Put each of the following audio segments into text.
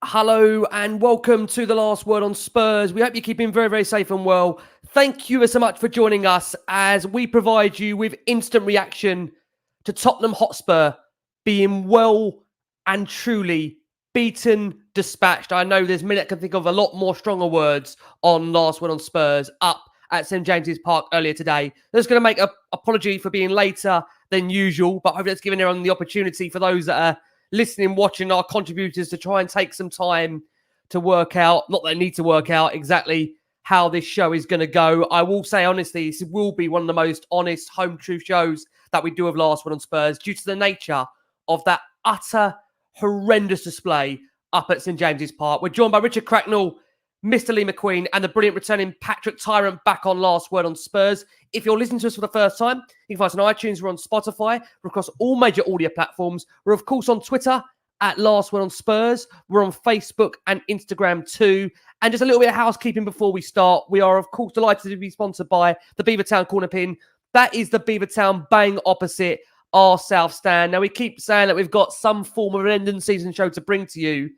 Hello and welcome to The Last Word on Spurs. We hope you're keeping very, very safe and well. Thank you so much for joining us as we provide you with instant reaction to Tottenham Hotspur being well and truly beaten, dispatched. I know there's many that can think of a lot more stronger words on Last Word on Spurs up at St James's Park earlier today. Just going to make an apology for being later than usual, but hopefully that's giving everyone the opportunity for those that are listening, watching, our contributors to try and take some time to work out, not that they need to work out exactly how this show is going to go. I will say honestly, this will be one of the most honest home truth shows that we do of Last Word on Spurs due to the nature of that utter horrendous display up at St James's Park. We're joined by Richard Cracknell, Mr. Lee McQueen, and the brilliant returning Patrick Tyrant back on Last Word on Spurs. If you're listening to us for the first time, you can find us on iTunes, we're on Spotify, we're across all major audio platforms. We're, of course, on Twitter at Last Word on Spurs. We're on Facebook and Instagram too. And just a little bit of housekeeping before we start. We are, of course, delighted to be sponsored by the Beavertown Corner Pin. That is the Beavertown bang opposite our South Stand. Now, we keep saying that we've got some form of an end of season show to bring to you.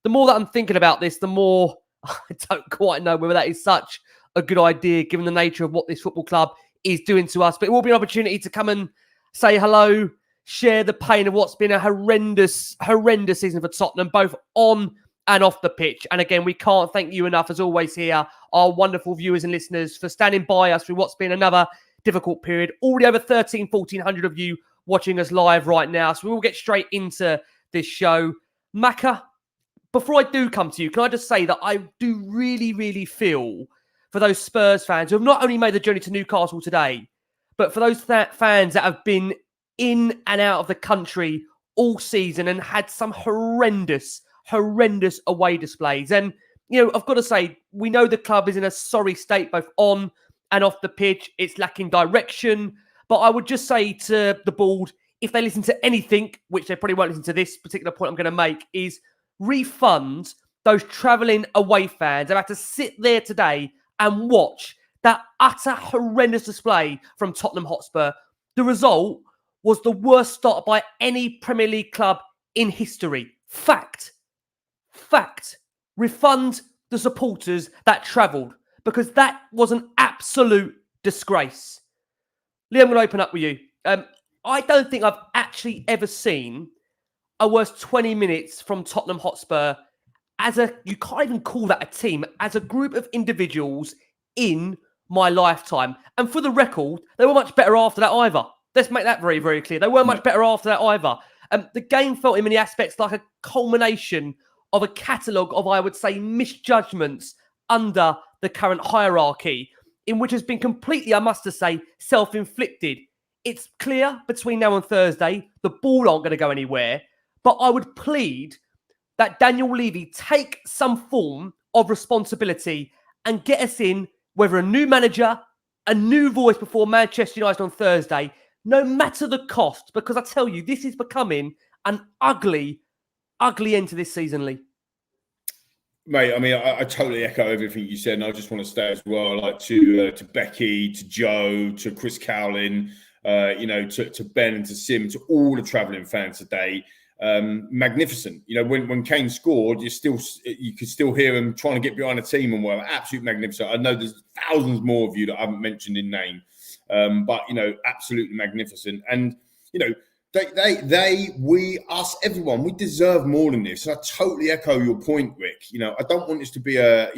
The more that I'm thinking about this, the more I don't quite know whether that is such a good idea given the nature of what this football club is doing to us. But it will be an opportunity to come and say hello, share the pain of what's been a horrendous season for Tottenham, both on and off the pitch. And again, we can't thank you enough, as always here, our wonderful viewers and listeners, for standing by us through what's been another difficult period. Already over 1,400 of you watching us live right now. So we will get straight into this show. Macca, before I do come to you, can I just say that I do really, really feel for those Spurs fans who have not only made the journey to Newcastle today, but for those fans that have been in and out of the country all season and had some horrendous away displays. And, you know, I've got to say, we know the club is in a sorry state, both on and off the pitch. It's lacking direction. But I would just say to the board, if they listen to anything, which they probably won't listen to this particular point I'm going to make, is refund those travelling away fans. They've had to sit there today and watch that utter horrendous display from Tottenham Hotspur. The result was the worst start by any Premier League club in history. Fact. Refund the supporters that travelled, because that was an absolute disgrace. Lee, I'm going to open up with you. I don't think I've actually ever seen a worse 20 minutes from Tottenham Hotspur you can't even call that a team, as a group of individuals in my lifetime. And for the record, they were much better after that either. Let's make that very, very clear. They were much better after that either. The game felt in many aspects like a culmination of a catalogue of, I would say, misjudgments under the current hierarchy, in which has been completely, I must say, self-inflicted. It's clear between now and Thursday, the ball aren't going to go anywhere. But I would plead that Daniel Levy take some form of responsibility and get us in, whether a new manager, a new voice before Manchester United on Thursday, no matter the cost, because I tell you, this is becoming an ugly end to this season, Lee. Mate, I mean, I totally echo everything you said, and I just want to stay as well, like to Becky, to Joe, to Chris Cowlin, to Ben and to Sim, to all the travelling fans today. Magnificent. You know, when Kane scored, you could still hear him trying to get behind the team and were absolutely magnificent. I know there's thousands more of you that I haven't mentioned in name, but you know, absolutely magnificent. And you know, us, everyone, we deserve more than this. And I totally echo your point, Rick. You know, I don't want this to be a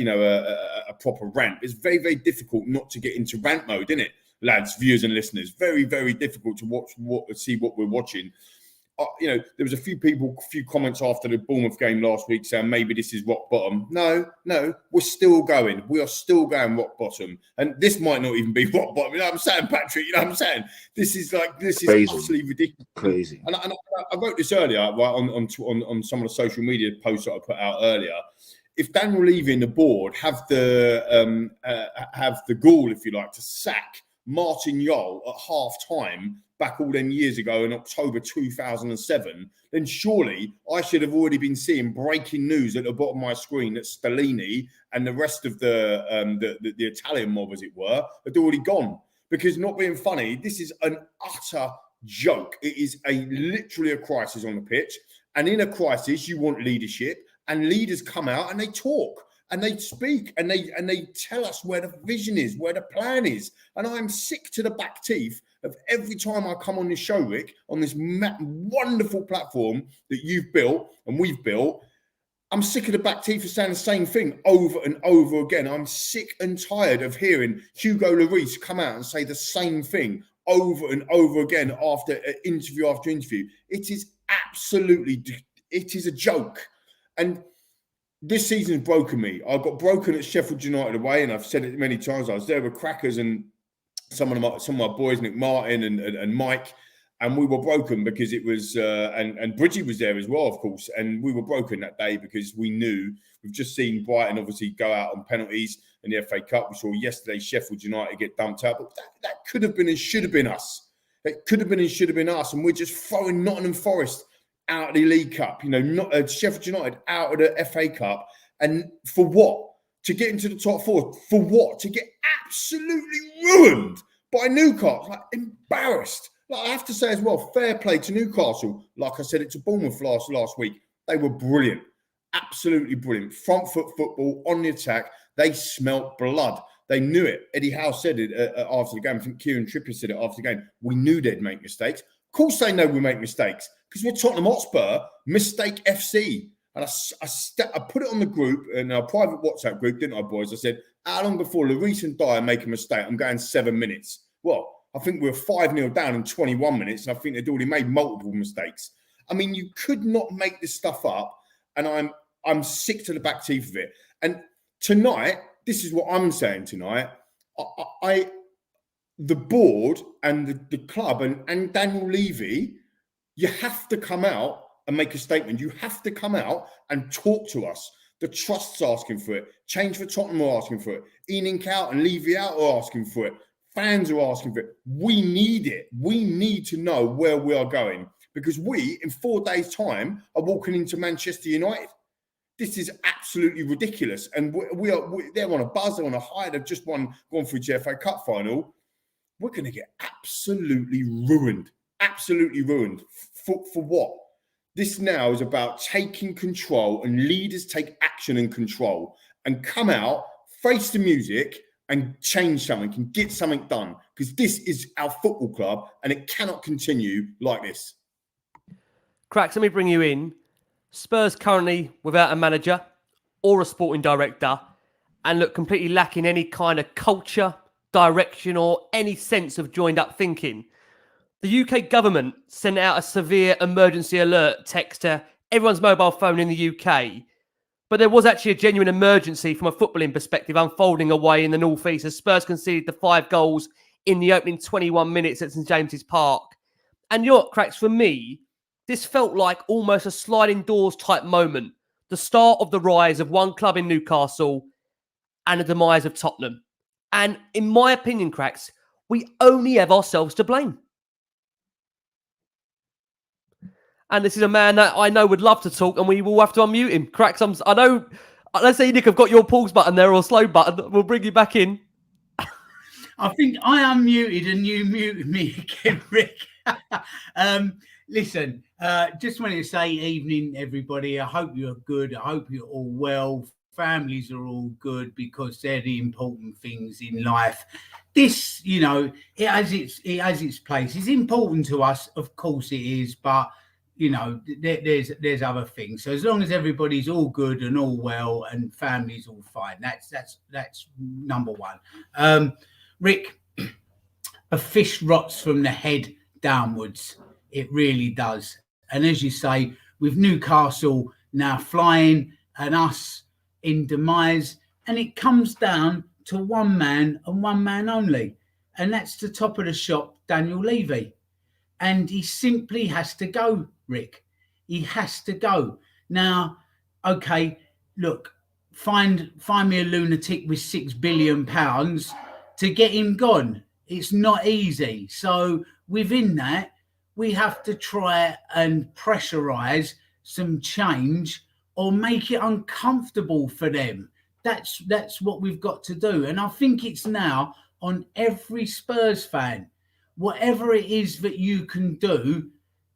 proper rant. It's very, very difficult not to get into rant mode, isn't it, lads, viewers and listeners? Very, very difficult to see what we're watching. There was a few comments after the Bournemouth game last week saying maybe this is rock bottom. No, we're still going. We are still going rock bottom. And this might not even be rock bottom. You know what I'm saying, Patrick? You know what I'm saying? This is absolutely ridiculous. Crazy. And I wrote this earlier, right, on some of the social media posts that I put out earlier. If Daniel Levy and the board have the gall, if you like, to sack Martin Jol at half-time back all them years ago in October 2007, then surely I should have already been seeing breaking news at the bottom of my screen that Stellini and the rest of the Italian mob, as it were, had already gone. Because, not being funny, this is an utter joke. It is literally a crisis on the pitch. And in a crisis, you want leadership. and leaders come out and they talk and they speak and they tell us where the vision is, where the plan is. And I'm sick to the back teeth of every time I come on this show, Rick, on this wonderful platform that you've built and we've built. I'm sick of the back teeth of saying the same thing over and over again. I'm sick and tired of hearing Hugo Lloris come out and say the same thing over and over again after interview after interview. It is absolutely, it is a joke. And this season's broken me. I got broken at Sheffield United away, and I've said it many times. I was there with Crackers and some of my boys, Nick Martin and Mike, and we were broken because it was, and Bridgie was there as well, of course. And we were broken that day because we knew, we've just seen Brighton obviously go out on penalties in the FA Cup. We saw yesterday Sheffield United get dumped out, but that could have been and should have been us. It could have been and should have been us. And we're just throwing Nottingham Forest out of the League Cup, not Sheffield United out of the FA Cup. And for what? To get into the top four. For what? To get absolutely ruined by Newcastle. Like, embarrassed. Like, I have to say as well, fair play to Newcastle. Like I said it to Bournemouth last week. They were brilliant. Absolutely brilliant. Front foot football on the attack. They smelt blood. They knew it. Eddie Howe said it after the game. I think Kieran Trippier said it after the game. We knew they'd make mistakes. Of course they know we make mistakes because we're Tottenham Hotspur, Mistake FC. And I put it on the group, in our private WhatsApp group, didn't I, boys? I said, how long before Lloris and Dyer make a mistake? I'm going 7 minutes. Well, I think we were 5-0 down in 21 minutes, and I think they'd already made multiple mistakes. I mean, you could not make this stuff up, and I'm sick to the back teeth of it. And tonight, this is what I'm saying tonight. The board and the club and Daniel Levy, you have to come out and make a statement. You have to come out and talk to us. The Trust's asking for it. Change for Tottenham are asking for it. Ealing out and Levy out are asking for it. Fans are asking for it. We need it. We need to know where we are going because we, in 4 days' time, are walking into Manchester United. This is absolutely ridiculous. And they're on a buzz, they're on a high. They've just gone through the FA Cup final. We're going to get absolutely ruined. Absolutely ruined. For what? This now is about taking control, and leaders take action and control and come out, face the music and change something and get something done, because this is our football club and it cannot continue like this. Cracks, let me bring you in. Spurs currently without a manager or a sporting director and look completely lacking any kind of culture, direction or any sense of joined up thinking. The UK government sent out a severe emergency alert text to everyone's mobile phone in the UK. But there was actually a genuine emergency from a footballing perspective unfolding away in the North East as Spurs conceded the 5 goals in the opening 21 minutes at St James's Park. And you know what, Cracks, for me, this felt like almost a sliding doors type moment. The start of the rise of one club in Newcastle and the demise of Tottenham. And in my opinion, Cracks, we only have ourselves to blame. And this is a man that I know would love to talk, and we will have to unmute him. Cracks, I know, let's say, Nick, I've got your pause button there or slow button. We'll bring you back in. I think I unmuted and you muted me again, Rick. Listen, just wanted to say evening, everybody. I hope you're good. I hope you're all well. Families are all good because they're the important things in life. This, it has its place. It's important to us, of course it is, but there's other things. So as long as everybody's all good and all well and family's all fine, that's number one. Rick, a fish rots from the head downwards. It really does. And as you say, with Newcastle now flying and us in demise, and it comes down to one man and one man only, and that's the top of the shop, Daniel Levy. And he simply has to go, Rick. He has to go. Now, okay, look, find me a lunatic with £6 billion to get him gone. It's not easy. So within that, we have to try and pressurise some change or make it uncomfortable for them. That's what we've got to do. And I think it's now on every Spurs fan. Whatever it is that you can do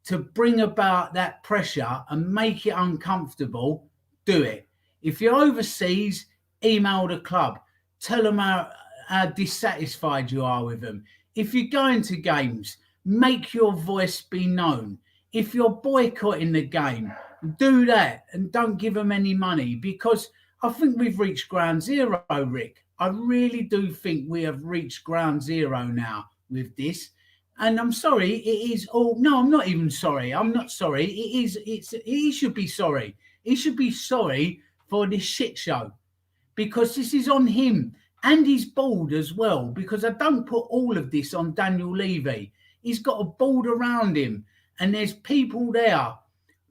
to bring about that pressure and make it uncomfortable, do it. If you're overseas, email the club. Tell them how dissatisfied you are with them. If you're going to games, make your voice be known. If you're boycotting the game, do that and don't give them any money, because I think we've reached ground zero, Rick. I really do think we have reached ground zero now with this. And I'm sorry, it is all. No, I'm not even sorry. I'm not sorry. He should be sorry. He should be sorry for this shit show, because this is on him and his board as well. Because I don't put all of this on Daniel Levy. He's got a board around him, and there's people there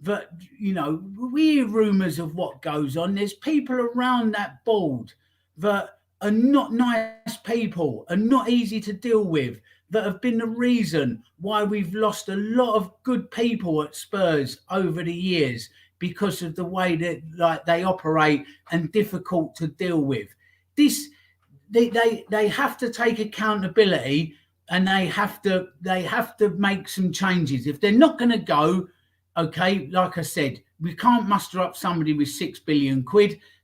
that, you know, we hear rumours of what goes on. There's people around that board that are not nice people, are not easy to deal with, that have been the reason why we've lost a lot of good people at Spurs over the years, because of the way that, like, they operate and difficult to deal with. This, they have to take accountability, and they have to make some changes. If they're not going to go, okay, like I said, we can't muster up somebody with £6 billion.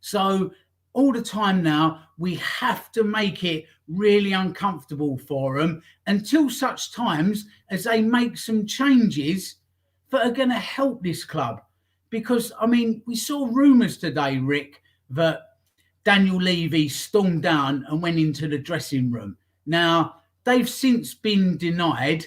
So all the time now, we have to make it really uncomfortable for them until such times as they make some changes that are going to help this club. Because, I mean, we saw rumours today, Rick, that Daniel Levy stormed down and went into the dressing room. Now, they've since been denied.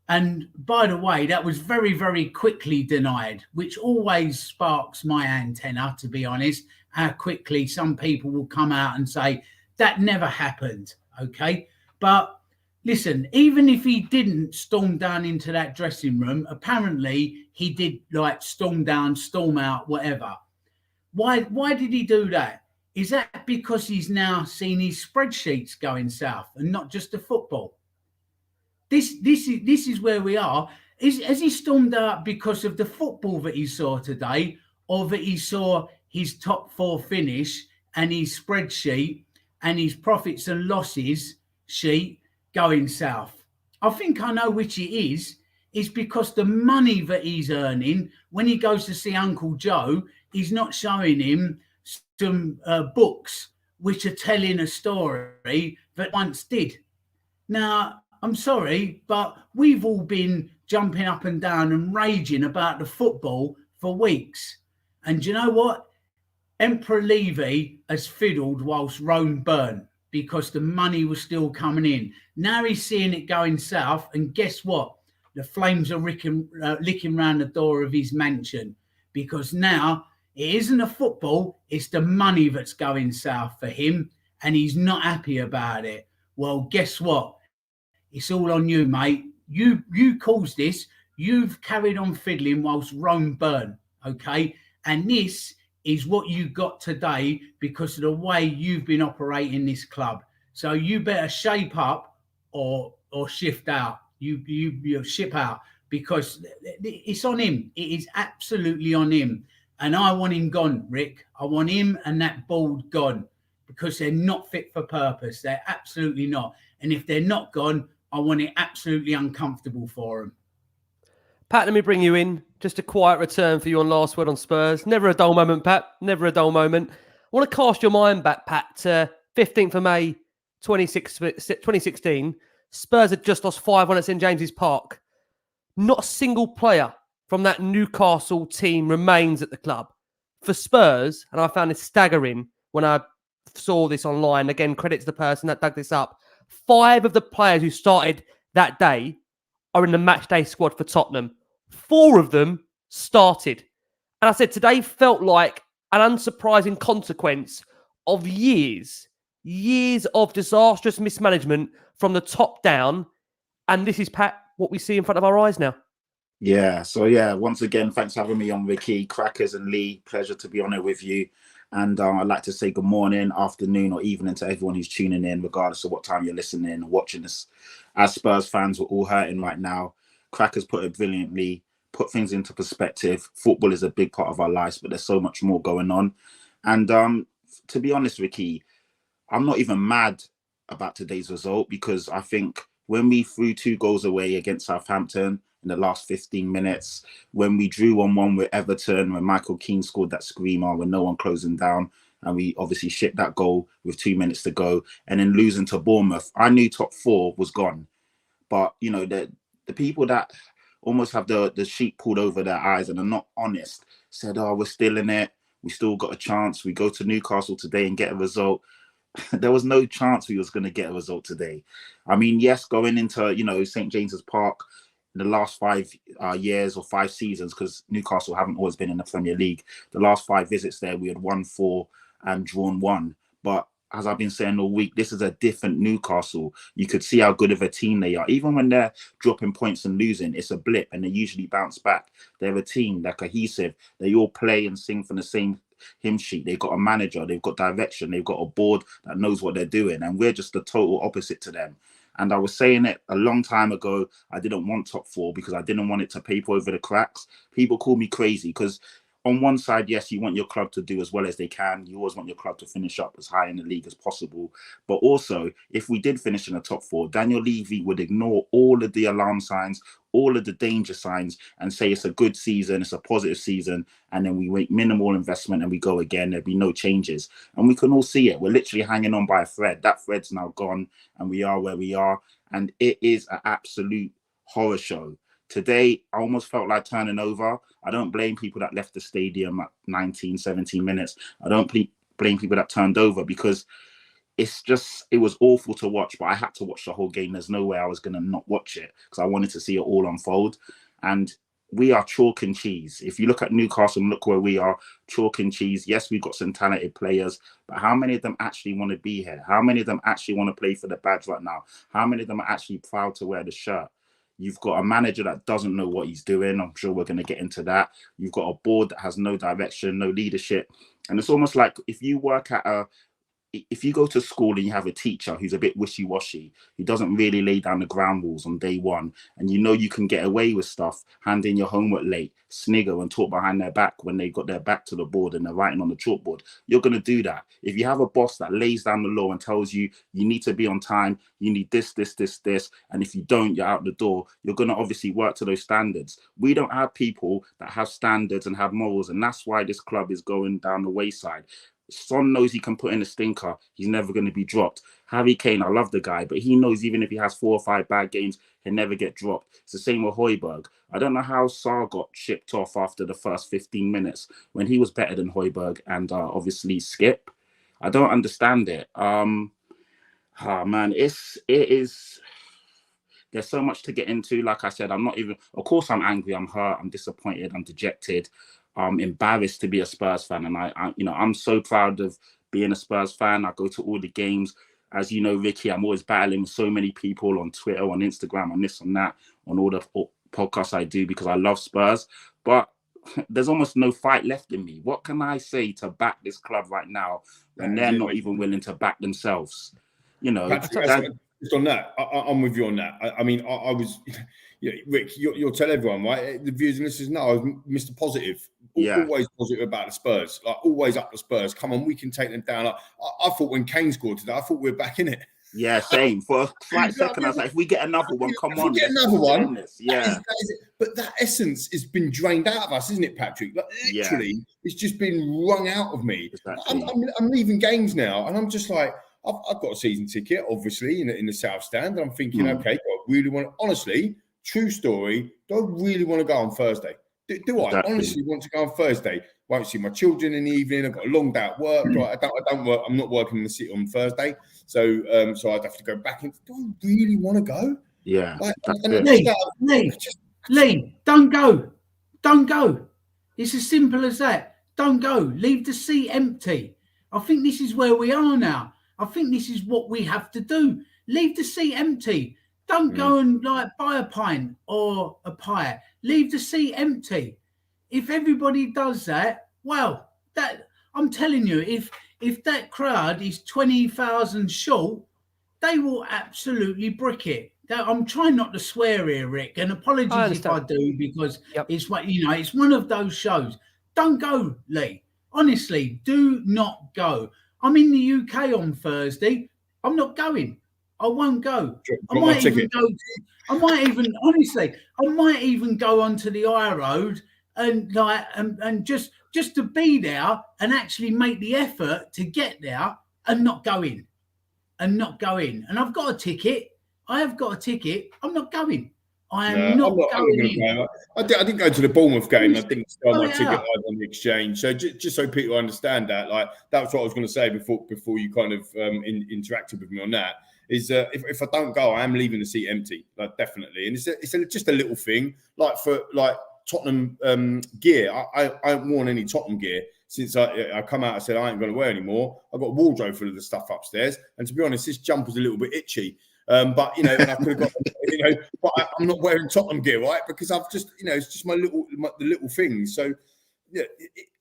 And by the way, that was very, very quickly denied, which always sparks my antenna, to be honest, how quickly some people will come out and say, that never happened, okay? But listen, even if he didn't storm down into that dressing room, apparently he did, like, storm down, storm out, whatever. Why did he do that? Is that because he's now seen his spreadsheets going south and not just the football? This is where we are. Has he stormed out because of the football that he saw today, or that he saw his top four finish and his spreadsheet and his profits and losses sheet going south? I think I know which it is. It's because the money that he's earning when he goes to see Uncle Joe, he's not showing him some books which are telling a story that once did. Now, I'm sorry, but we've all been jumping up and down and raging about the football for weeks. And do you know what? Emperor Levy has fiddled whilst Rome burned, because the money was still coming in. Now he's seeing it going south, and guess what? The flames are licking around the door of his mansion, because now it isn't the football, it's the money that's going south for him, and he's not happy about it. Well, guess what? It's all on you, mate. You caused this. You've carried on fiddling whilst Rome burned, okay? And this is what you got today because of the way you've been operating this club. So you better shape up or shift out. You ship out, because it's on him. It is absolutely on him. And I want him gone, Rick. I want him and that board gone, because they're not fit for purpose. They're absolutely not. And if they're not gone, I want it absolutely uncomfortable for them. Pat, let me bring you in. Just a quiet return for you on Last Word on Spurs. Never a dull moment, Pat. Never a dull moment. I want to cast your mind back, Pat, to 15th of May 2016. Spurs had just lost 5-1 at St James's Park. Not a single player from that Newcastle team remains at the club. For Spurs, and I found this staggering when I saw this online, again, credit to the person that dug this up, 5 of the players who started that day are in the match day squad for Tottenham. 4 of them started. And I said today felt like an unsurprising consequence of years of disastrous mismanagement from the top down. And this is, Pat, what we see in front of our eyes now. Yeah. So, once again, thanks for having me on, Ricky. Crackers and Lee, pleasure to be on it with you. And I'd like to say good morning, afternoon, or evening to everyone who's tuning in, regardless of what time you're listening and watching this. As Spurs fans, we're all hurting right now. Crackers put it brilliantly, put things into perspective. Football is a big part of our lives, but there's so much more going on. And to be honest, Ricky, I'm not even mad about today's result, because I think when we threw 2 goals away against Southampton, in the last 15 minutes. When we drew 1-1 with Everton, when Michael Keane scored that screamer, when no one closed him down, and we obviously shipped that goal with 2 minutes to go, and then losing to Bournemouth, I knew top four was gone. But, you know, the people that almost have the sheet pulled over their eyes and are not honest said, oh, we're still in it. We still got a chance. We go to Newcastle today and get a result. There was no chance we was going to get a result today. I mean, yes, going into, you know, St. James's Park in the last 5 years or 5 seasons, because Newcastle haven't always been in the Premier League. The last 5 visits there, we had won 4 and drawn 1. But as I've been saying all week, this is a different Newcastle. You could see how good of a team they are. Even when they're dropping points and losing, it's a blip and they usually bounce back. They're a team, they're cohesive. They all play and sing from the same hymn sheet. They've got a manager, they've got direction, they've got a board that knows what they're doing, and we're just the total opposite to them. And I was saying it a long time ago, I didn't want top 4 because I didn't want it to paper over the cracks. People call me crazy because on one side, yes, you want your club to do as well as they can. You always want your club to finish up as high in the league as possible. But also, if we did finish in the top 4, Daniel Levy would ignore all of the alarm signs, all of the danger signs, and say it's a good season, it's a positive season, and then we make minimal investment and we go again. There'd be no changes. And we can all see it. We're literally hanging on by a thread. That thread's now gone, and we are where we are. And it is an absolute horror show. Today, I almost felt like turning over. I don't blame people that left the stadium at 19, 17 minutes. I don't blame people that turned over because it was awful to watch, but I had to watch the whole game. There's no way I was going to not watch it because I wanted to see it all unfold. And we are chalk and cheese. If you look at Newcastle and look where we are, chalk and cheese. Yes, we've got some talented players, but how many of them actually want to be here? How many of them actually want to play for the badge right now? How many of them are actually proud to wear the shirt? You've got a manager that doesn't know what he's doing. I'm sure we're going to get into that. You've got a board that has no direction, no leadership. And it's almost like if you go to school and you have a teacher who's a bit wishy-washy, who doesn't really lay down the ground rules on day one, and you know you can get away with stuff, hand in your homework late, snigger and talk behind their back when they got their back to the board and they're writing on the chalkboard, you're going to do that. If you have a boss that lays down the law and tells you you need to be on time, you need this, and if you don't, you're out the door, you're going to obviously work to those standards. We don't have people that have standards and have morals, and that's why this club is going down the wayside. Son knows he can put in a stinker. He's never going to be dropped. Harry Kane, I love the guy, but he knows even if he has 4 or 5 bad games, he'll never get dropped. It's the same with Højbjerg. I don't know how Sarr got shipped off after the first 15 minutes when he was better than Højbjerg and obviously Skip. I don't understand it. Man, it is. There's so much to get into. Like I said, of course I'm angry, I'm hurt, I'm disappointed, I'm dejected. I'm embarrassed to be a Spurs fan, and I'm so proud of being a Spurs fan. I go to all the games. As you know, Ricky, I'm always battling with so many people on Twitter, on Instagram, on this, on that, on all the podcasts I do because I love Spurs. But there's almost no fight left in me. What can I say to back this club right now when they're not even willing to back themselves? You know, just on that, I'm with you on that. I mean, I was, Rick, you'll tell everyone, right? The viewers and listeners know I was Mr. Positive. Always positive about the Spurs. Like, always up the Spurs. Come on, we can take them down. I thought when Kane scored today, I thought we were back in it. Yeah, same. For a slight second, I was like, if we get another one, come on. Get another one. Yeah. But that essence has been drained out of us, isn't it, Patrick? Like, literally, it's just been wrung out of me. Exactly. I'm leaving games now, and I'm just like, I've got a season ticket, obviously, in the South Stand. And I'm thinking, okay, do I really want to, honestly, true story, do I really want to go on Thursday? Do I honestly want to go on Thursday? Won't see my children in the evening. I've got a long day at work. I don't work. I'm not working in the city on Thursday. So I'd have to go back in. Do I really want to go? Yeah. Lee, don't go. Don't go. It's as simple as that. Don't go. Leave the seat empty. I think this is where we are now. I think this is what we have to do. Leave the seat empty. Don't go and buy a pint or a pie. Leave the seat empty. If everybody does that, well, that I'm telling you, if that crowd is 20,000 short, they will absolutely brick it. I'm trying not to swear here, Rick, and apologies if I do, because it's one of those shows. Don't go, Lee. Honestly, do not go. I'm in the UK on Thursday. I'm not going. I won't go. I Got my might even ticket. go. I might even, honestly, I might even go onto the high road and just to be there and actually make the effort to get there and not go in. And I've got a ticket. I have got a ticket. I'm not going. I am not I'm not going going to in. go. I didn't go to the Bournemouth game. I didn't sell my Yeah. ticket on the exchange. So just so people understand that, like, that's what I was going to say before you kind of interacted with me on that. Is if I don't go, I am leaving the seat empty, like, definitely. And it's just a little thing, like for like Tottenham gear. I haven't worn any Tottenham gear since I come out. I said I ain't going to wear anymore. I've got a wardrobe full of the stuff upstairs, and to be honest, this jumper's a little bit itchy. But and I could have got, but I'm not wearing Tottenham gear, right? Because I've just, it's just the little things. So yeah,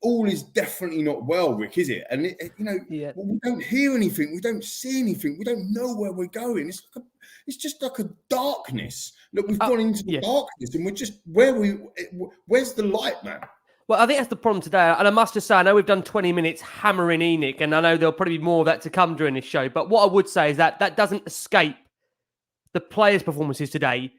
all is definitely not well, Rick, is it? And well, we don't hear anything, we don't see anything, we don't know where we're going. It's just like a darkness. Look, we've gone into the darkness, and we're just where's the light, man? Well, I think that's the problem today. And I must just say, I know we've done 20 minutes hammering ENIC, and I know there'll probably be more of that to come during this show. But what I would say is that doesn't escape the players' performances today,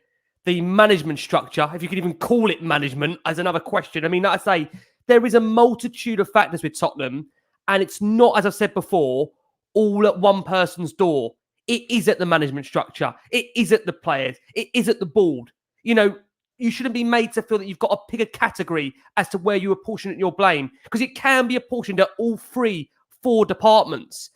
the management structure, if you could even call it management, as another question. I mean, like I say, there is a multitude of factors with Tottenham, and it's not, as I've said before, all at one person's door. It is at the management structure. It is at the players. It is at the board. You shouldn't be made to feel that you've got to pick a category as to where you apportion your blame, because it can be apportioned at all 4 departments.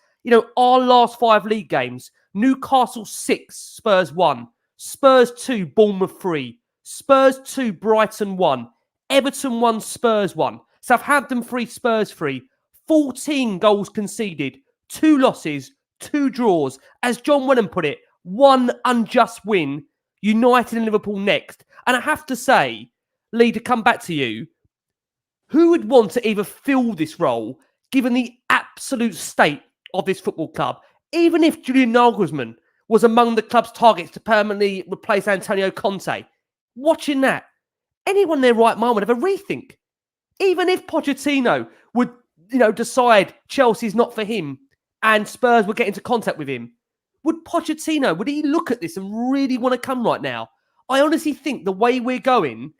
Our last 5 league games, Newcastle 6, Spurs 1, Spurs 2, Bournemouth 3, Spurs 2, Brighton 1, Everton 1, Spurs 1, Southampton 3, Spurs 3, 14 goals conceded, 2 losses, 2 draws. As John Wenham put it, 1 unjust win, United and Liverpool next. And I have to say, Lee, to come back to you, who would want to either fill this role, given the absolute state of this football club? Even if Julian Nagelsmann was among the club's targets to permanently replace Antonio Conte, watching that, anyone in their right mind would have a rethink. Even if Pochettino would, decide Chelsea's not for him and Spurs would get into contact with him, would he look at this and really want to come right now? I honestly think the way we're going,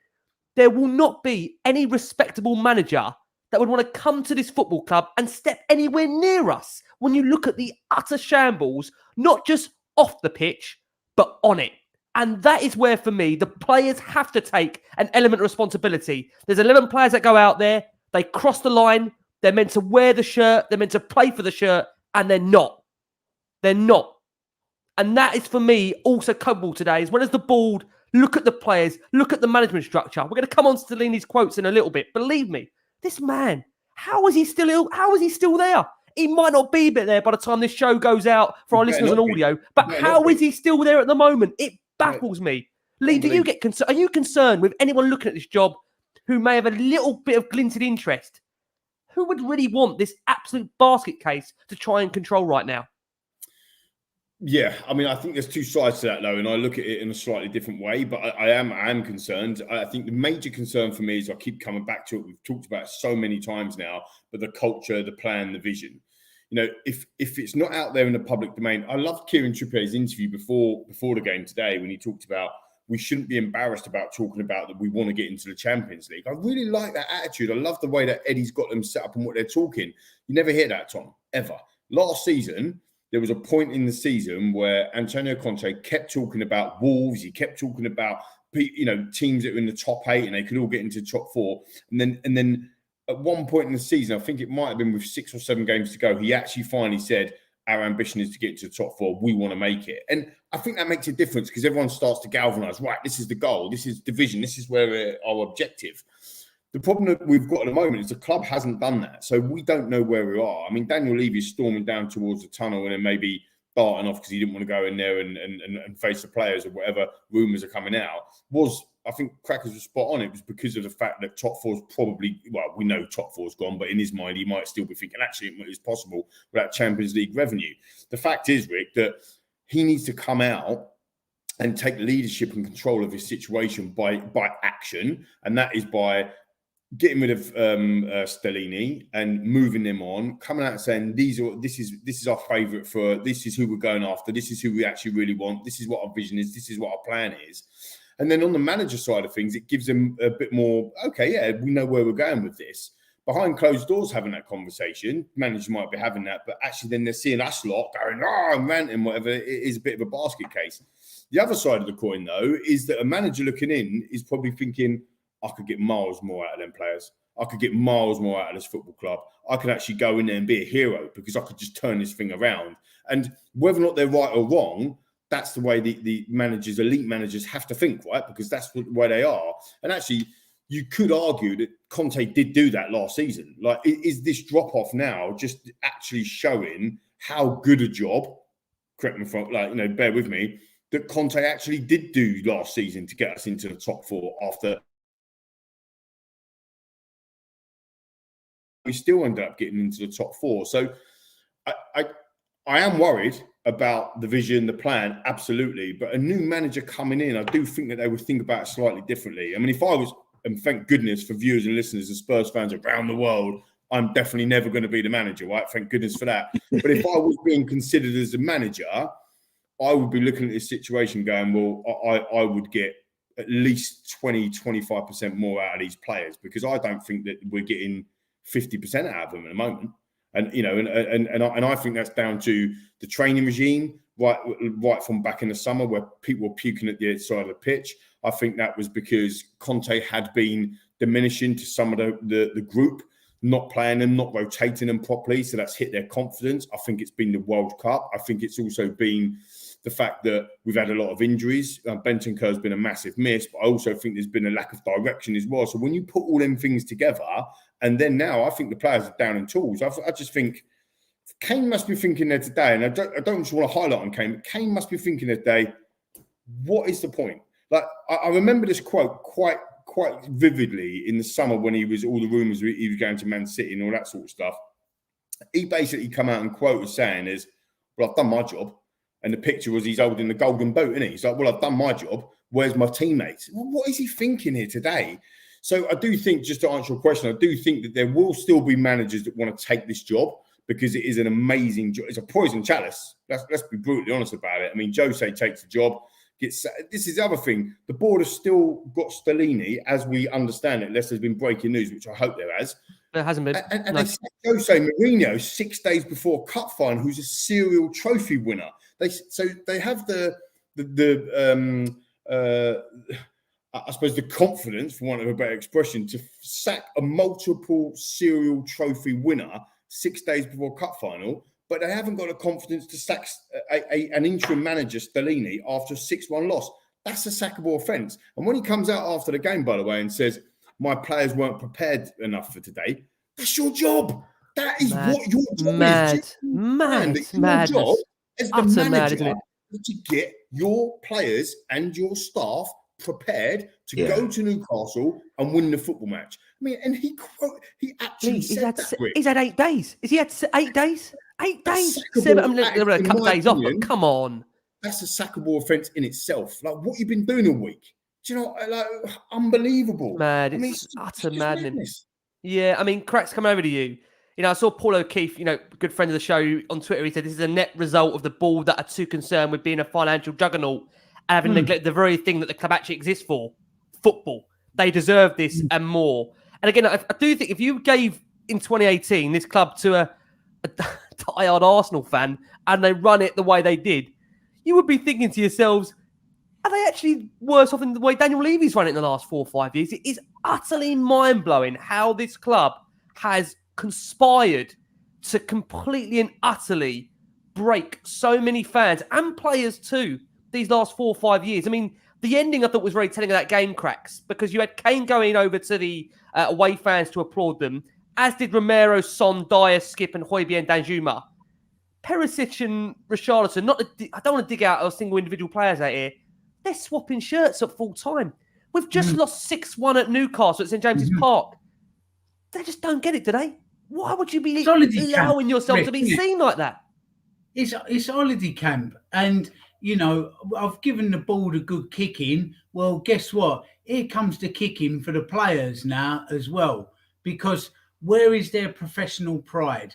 there will not be any respectable manager that would want to come to this football club and step anywhere near us when you look at the utter shambles, not just off the pitch, but on it. And that is where, for me, the players have to take an element of responsibility. There's 11 players that go out there, they cross the line, they're meant to wear the shirt, they're meant to play for the shirt, and they're not. They're not. And that is, for me, also culpable today, as well as the board. Look at the players, look at the management structure. We're going to come on to Stellini's quotes in a little bit. Believe me, this man, how is he still ill? How is he still there? He might not be there by the time this show goes out for our listeners on audio, but how is he still there at the moment? It baffles me. Lee, do you get concerned? Are you concerned with anyone looking at this job who may have a little bit of glinted interest? Who would really want this absolute basket case to try and control right now? Yeah, I mean, I think there's 2 sides to that, though, and I look at it in a slightly different way. But I am concerned. I think the major concern for me is I keep coming back to it. We've talked about it so many times now, but the culture, the plan, the vision. If it's not out there in the public domain, I loved Kieran Trippier's interview before the game today when he talked about we shouldn't be embarrassed about talking about that we want to get into the Champions League. I really like that attitude. I love the way that Eddie's got them set up and what they're talking. You never hear that, Tom, ever. Last season, there was a point in the season where Antonio Conte kept talking about Wolves. He kept talking about, teams that were in the top 8 and they could all get into the top 4. And then at one point in the season, I think it might have been with 6 or 7 games to go, he actually finally said, our ambition is to get to the top 4. We want to make it. And I think that makes a difference because everyone starts to galvanise. Right, this is the goal. This is division. This is where our objective. The problem that we've got at the moment is the club hasn't done that. So we don't know where we are. I mean, Daniel Levy is storming down towards the tunnel and then maybe darting off because he didn't want to go in there and face the players or whatever rumours are coming out. I think Crackers was spot on. It was because of the fact that top 4's probably, well, we know top 4's gone, but in his mind, he might still be thinking, actually, it is possible without Champions League revenue. The fact is, Rick, that he needs to come out and take leadership and control of his situation by action. And that is by getting rid of Stellini and moving them on, coming out and saying this is our favourite for, this is who we're going after, this is who we actually really want, this is what our vision is, this is what our plan is. And then on the manager side of things, it gives them a bit more, okay, yeah, we know where we're going with this. Behind closed doors having that conversation, managers might be having that, but actually then they're seeing us lot going, and ranting, whatever. It is a bit of a basket case. The other side of the coin, though, is that a manager looking in is probably thinking, I could get miles more out of them players. I could get miles more out of this football club. I could actually go in there and be a hero because I could just turn this thing around. And whether or not they're right or wrong, that's the way the managers, elite managers, have to think, right? Because that's the way they are. And actually, you could argue that Conte did do that last season. Like, is this drop-off now just actually showing how good a job, correct me if I'm, bear with me, that Conte actually did do last season to get us into the top four after we still ended up getting into the top four. So I am worried about the vision, the plan, absolutely. But a new manager coming in, I do think that they would think about it slightly differently. I mean, if I was, and thank goodness for viewers and listeners and Spurs fans around the world, I'm definitely never going to be the manager, right? Thank goodness for that. But if I was being considered as a manager, I would be looking at this situation going, well, I would get at least 20-25% more out of these players, because I don't think that we're getting 50% out of them at the moment. And and I think that's down to the training regime, right from back in the summer, where people were puking at the side of the pitch. I think that was because Conte had been diminishing to some of the group, not playing them, not rotating them properly. So that's hit their confidence. I think it's been the World Cup. I think it's also been the fact that we've had a lot of injuries. Bentancur has been a massive miss, but I also think there's been a lack of direction as well. So when you put all them things together, and then now I think the players are down in tools. I just think Kane must be thinking there today, and I don't just want to highlight on Kane, but Kane must be thinking there today, what is the point? Like, I remember this quote quite vividly in the summer when he was, all the rumours he was going to Man City and all that sort of stuff. He basically come out and quote was saying is, well, I've done my job. And the picture was he's holding the golden boot, isn't he? He's like, well, I've done my job. Where's my teammates? Well, what is he thinking here today? So I do think, just to answer your question, I do think that there will still be managers that want to take this job, because it is an amazing job. It's a poison chalice. Let's be brutally honest about it. I mean, Jose takes the job. This is the other thing. The board has still got Stellini, as we understand it, unless there's been breaking news, which I hope there has. There hasn't been. And they said Jose Mourinho 6 days before cup final, who's a serial trophy winner. They have I suppose the confidence, for want of a better expression, to sack a multiple serial trophy winner 6 days before cup final, but they haven't got the confidence to sack an interim manager, Stellini, after a 6-1 loss. That's a sackable offence. And when he comes out after the game, by the way, and says, my players weren't prepared enough for today, that's your job. That is what your job is. Your job as the manager is to get your players and your staff prepared to go to Newcastle and win the football match. I mean, and he actually said that. He's had 8 days. Has he had 8 days? 8 days. A couple of days off, but come on. That's a sackable offence in itself. Like, what you've been doing all week. Do you know, like, unbelievable. Mad. It's utter madness. Yeah, I mean, Cracks, come over to you. I saw Paul O'Keefe, good friend of the show, on Twitter. He said this is a net result of the board that are too concerned with being a financial juggernaut and having neglected the very thing that the club actually exists for, football. They deserve this and more. And again, I do think if you gave, in 2018, this club to a diehard Arsenal fan and they run it the way they did, you would be thinking to yourselves, are they actually worse off than the way Daniel Levy's run it in the last 4 or 5 years? It is utterly mind-blowing how this club has conspired to completely and utterly break so many fans and players too these last 4 or 5 years. I mean, the ending I thought was very telling of that game, Cracks, because you had Kane going over to the away fans to applaud them, as did Romero, Son, Dyer, Skip and Højbjerg and Danjuma. Perisic and Richarlison, I don't want to dig out a single individual players out here. They're swapping shirts at full time. We've just lost 6-1 at Newcastle at St James's Park. They just don't get it, do they? Why would you be allowing yourself to be seen like that? It's holiday camp. And you know, I've given the ball a good kicking. Well, guess what? Here comes the kicking for the players now as well, because where is their professional pride?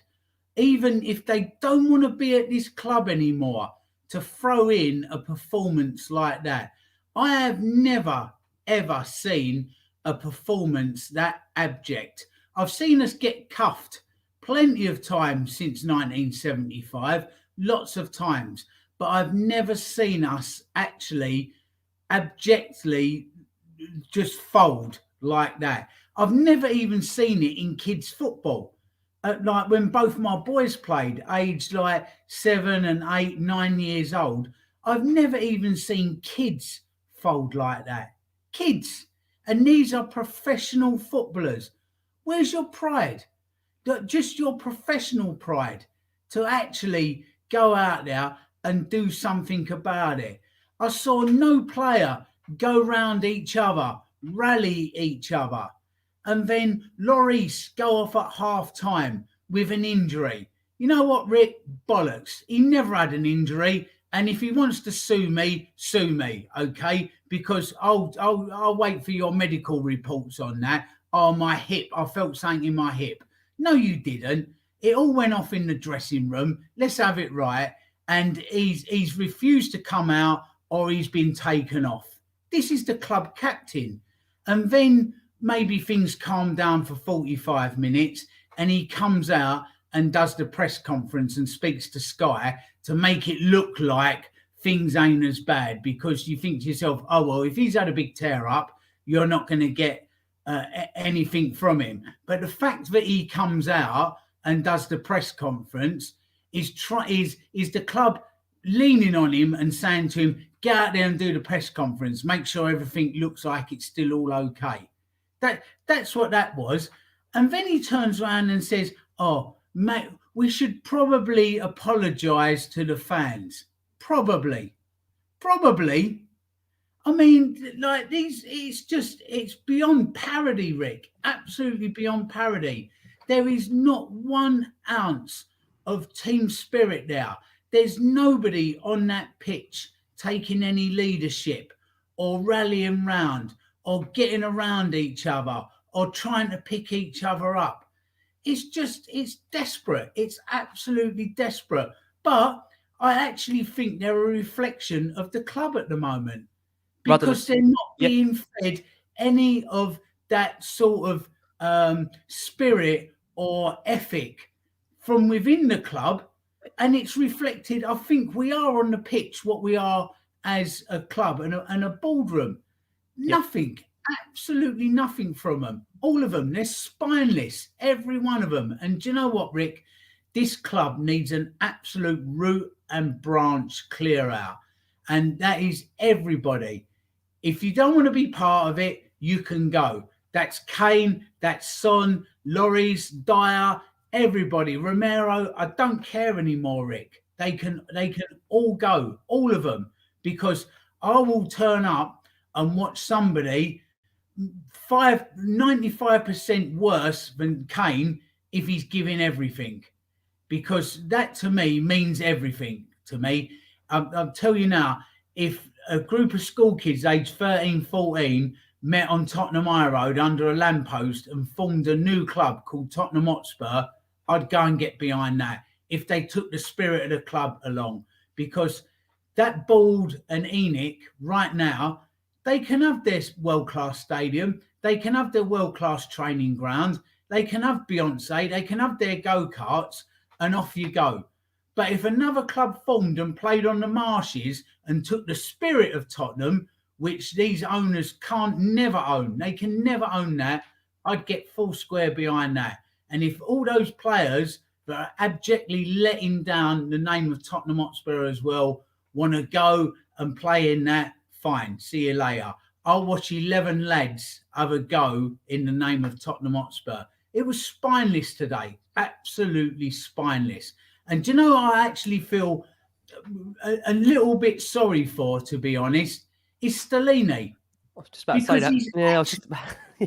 Even if they don't want to be at this club anymore, to throw in a performance like that. I have never, ever seen a performance that abject. I've seen us get cuffed plenty of times since 1975, lots of times, but I've never seen us actually abjectly just fold like that. I've never even seen it in kids' football. Like when both my boys played, aged like 7 and 8, 9 years old, I've never even seen kids fold like that. Kids. And these are professional footballers. Where's your pride? Just your professional pride to actually go out there and do something about it. I saw no player go round each other, rally each other. And then Lloris go off at half time with an injury. You know what, Rick? Bollocks. He never had an injury. And if he wants to sue me, okay? Because I'll wait for your medical reports on that. Oh, my hip. I felt something in my hip. No, you didn't. It all went off in the dressing room. Let's have it right. And he's refused to come out, or he's been taken off. This is the club captain. And then maybe things calm down for 45 minutes and he comes out and does the press conference and speaks to Sky to make it look like things ain't as bad, because you think to yourself, oh, well, if he's had a big tear up, you're not going to get anything from him. But the fact that he comes out and does the press conference is the club leaning on him and saying to him, get out there and do the press conference, make sure everything looks like it's still all okay. That's what that was. And then he turns around and says, oh, mate, we should probably apologise to the fans. Probably. I mean, like it's beyond parody, Rick. Absolutely beyond parody. There is not 1 ounce of team spirit there. There's nobody on that pitch taking any leadership or rallying round or getting around each other or trying to pick each other up. It's desperate. It's absolutely desperate. But I actually think they're a reflection of the club at the moment, because they're not being fed any of that sort of spirit or ethic from within the club. And it's reflected. I think we are on the pitch what we are as a club and a boardroom. Nothing, absolutely nothing from them. All of them, they're spineless, every one of them. And do you know what, Rick? This club needs an absolute root and branch clear out. And that is everybody. If you don't want to be part of it, you can go. That's Kane, that's Son, Lloris, Dyer, everybody, Romero. I don't care anymore, Rick. They can all go, all of them, because I will turn up and watch somebody 95% worse than Kane if he's giving everything, because that to me means everything to me. I'll tell you now, if a group of school kids aged 13, 14 met on Tottenham High Road under a lamppost and formed a new club called Tottenham Hotspur, I'd go and get behind that if they took the spirit of the club along. Because that Bald and Enoch right now, they can have their world-class stadium, they can have their world-class training ground, they can have Beyonce, they can have their go-karts, and off you go. But if another club formed and played on the marshes and took the spirit of Tottenham, which these owners never own, they can never own that, I'd get full square behind that. And if all those players that are abjectly letting down the name of Tottenham Hotspur as well want to go and play in that, fine, see you later. I'll watch 11 lads have a go in the name of Tottenham Hotspur. It was spineless today, absolutely spineless. And do you know what I actually feel a little bit sorry for, to be honest, is Stellini. I was just about to say that. Yeah, I was just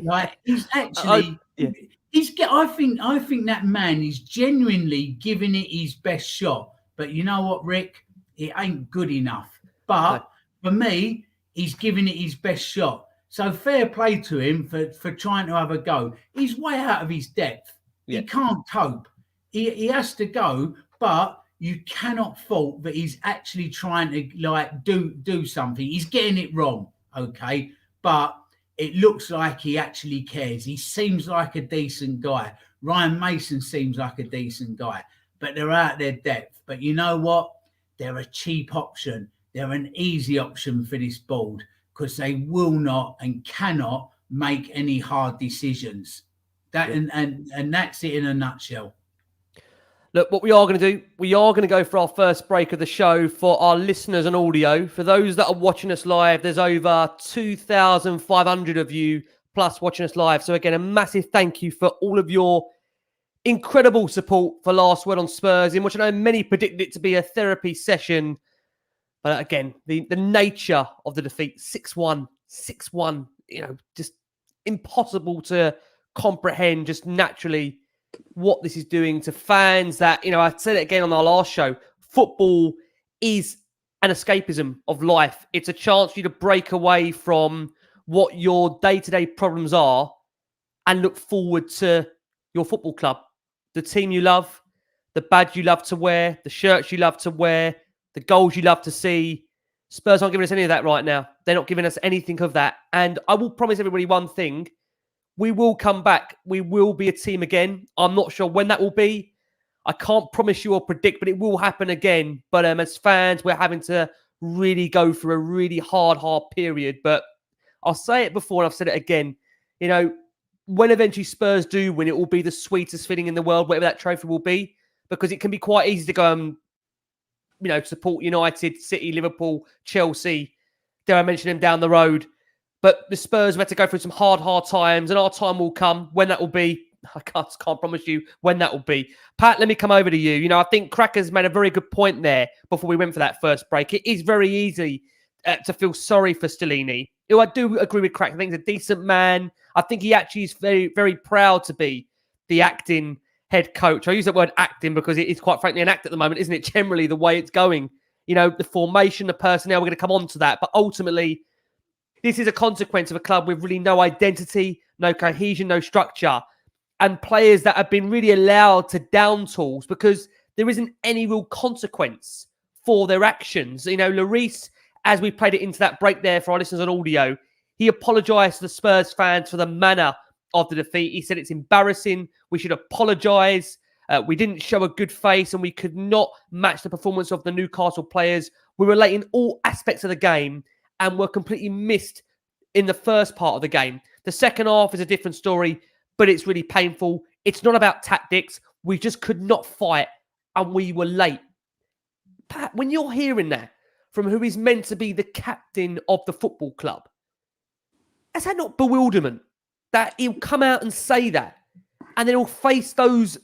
like, he's actually... I think that man is genuinely giving it his best shot. But you know what, Rick? It ain't good enough. But for me, he's giving it his best shot. So fair play to him for trying to have a go. He's way out of his depth. Yeah. He can't cope. He has to go, but you cannot fault that he's actually trying to like do something. He's getting it wrong, okay? But it looks like he actually cares. He seems like a decent guy. Ryan Mason seems like a decent guy, but they're out their depth. But you know what? They're a cheap option. They're an easy option for this board because they will not and cannot make any hard decisions. And that's it in a nutshell. Look, what we are going to do, we are going to go for our first break of the show for our listeners on audio. For those that are watching us live, there's over 2,500 of you plus watching us live. So again, a massive thank you for all of your incredible support for Last Word on Spurs, in which I know many predicted it to be a therapy session. But again, the nature of the defeat, 6-1, just impossible to comprehend just naturally what this is doing to fans that, I said it again on our last show, football is an escapism of life. It's a chance for you to break away from what your day-to-day problems are and look forward to your football club, the team you love, the badge you love to wear, the shirts you love to wear, the goals you love to see. Spurs aren't giving us any of that right now. They're not giving us anything of that. And I will promise everybody one thing. We will come back. We will be a team again. I'm not sure when that will be. I can't promise you or predict, but it will happen again. But as fans, we're having to really go through a really hard period. But I'll say it before and I've said it again. When eventually Spurs do win, it will be the sweetest feeling in the world, whatever that trophy will be, because it can be quite easy to go and, support United, City, Liverpool, Chelsea. Dare I mention them down the road? But the Spurs have had to go through some hard times, and our time will come. When that will be, I can't promise you when that will be. Pat, let me come over to you. I think Cracker's made a very good point there before we went for that first break. It is very easy to feel sorry for Stellini, who I do agree with Cracker. I think he's a decent man. I think he actually is very, very proud to be the acting head coach. I use that word acting because it is quite frankly an act at the moment, isn't it? Generally, the way it's going. The formation, the personnel, we're going to come on to that. But ultimately, this is a consequence of a club with really no identity, no cohesion, no structure, and players that have been really allowed to down tools because there isn't any real consequence for their actions. Lloris, as we played it into that break there for our listeners on audio, he apologised to the Spurs fans for the manner of the defeat. He said it's embarrassing. We should apologise. We didn't show a good face and we could not match the performance of the Newcastle players. We were late in all aspects of the game and were completely missed in the first part of the game. The second half is a different story, but it's really painful. It's not about tactics. We just could not fight and we were late. Pat, when you're hearing that from who is meant to be the captain of the football club, is that not bewilderment? That he'll come out and say that and then he'll face those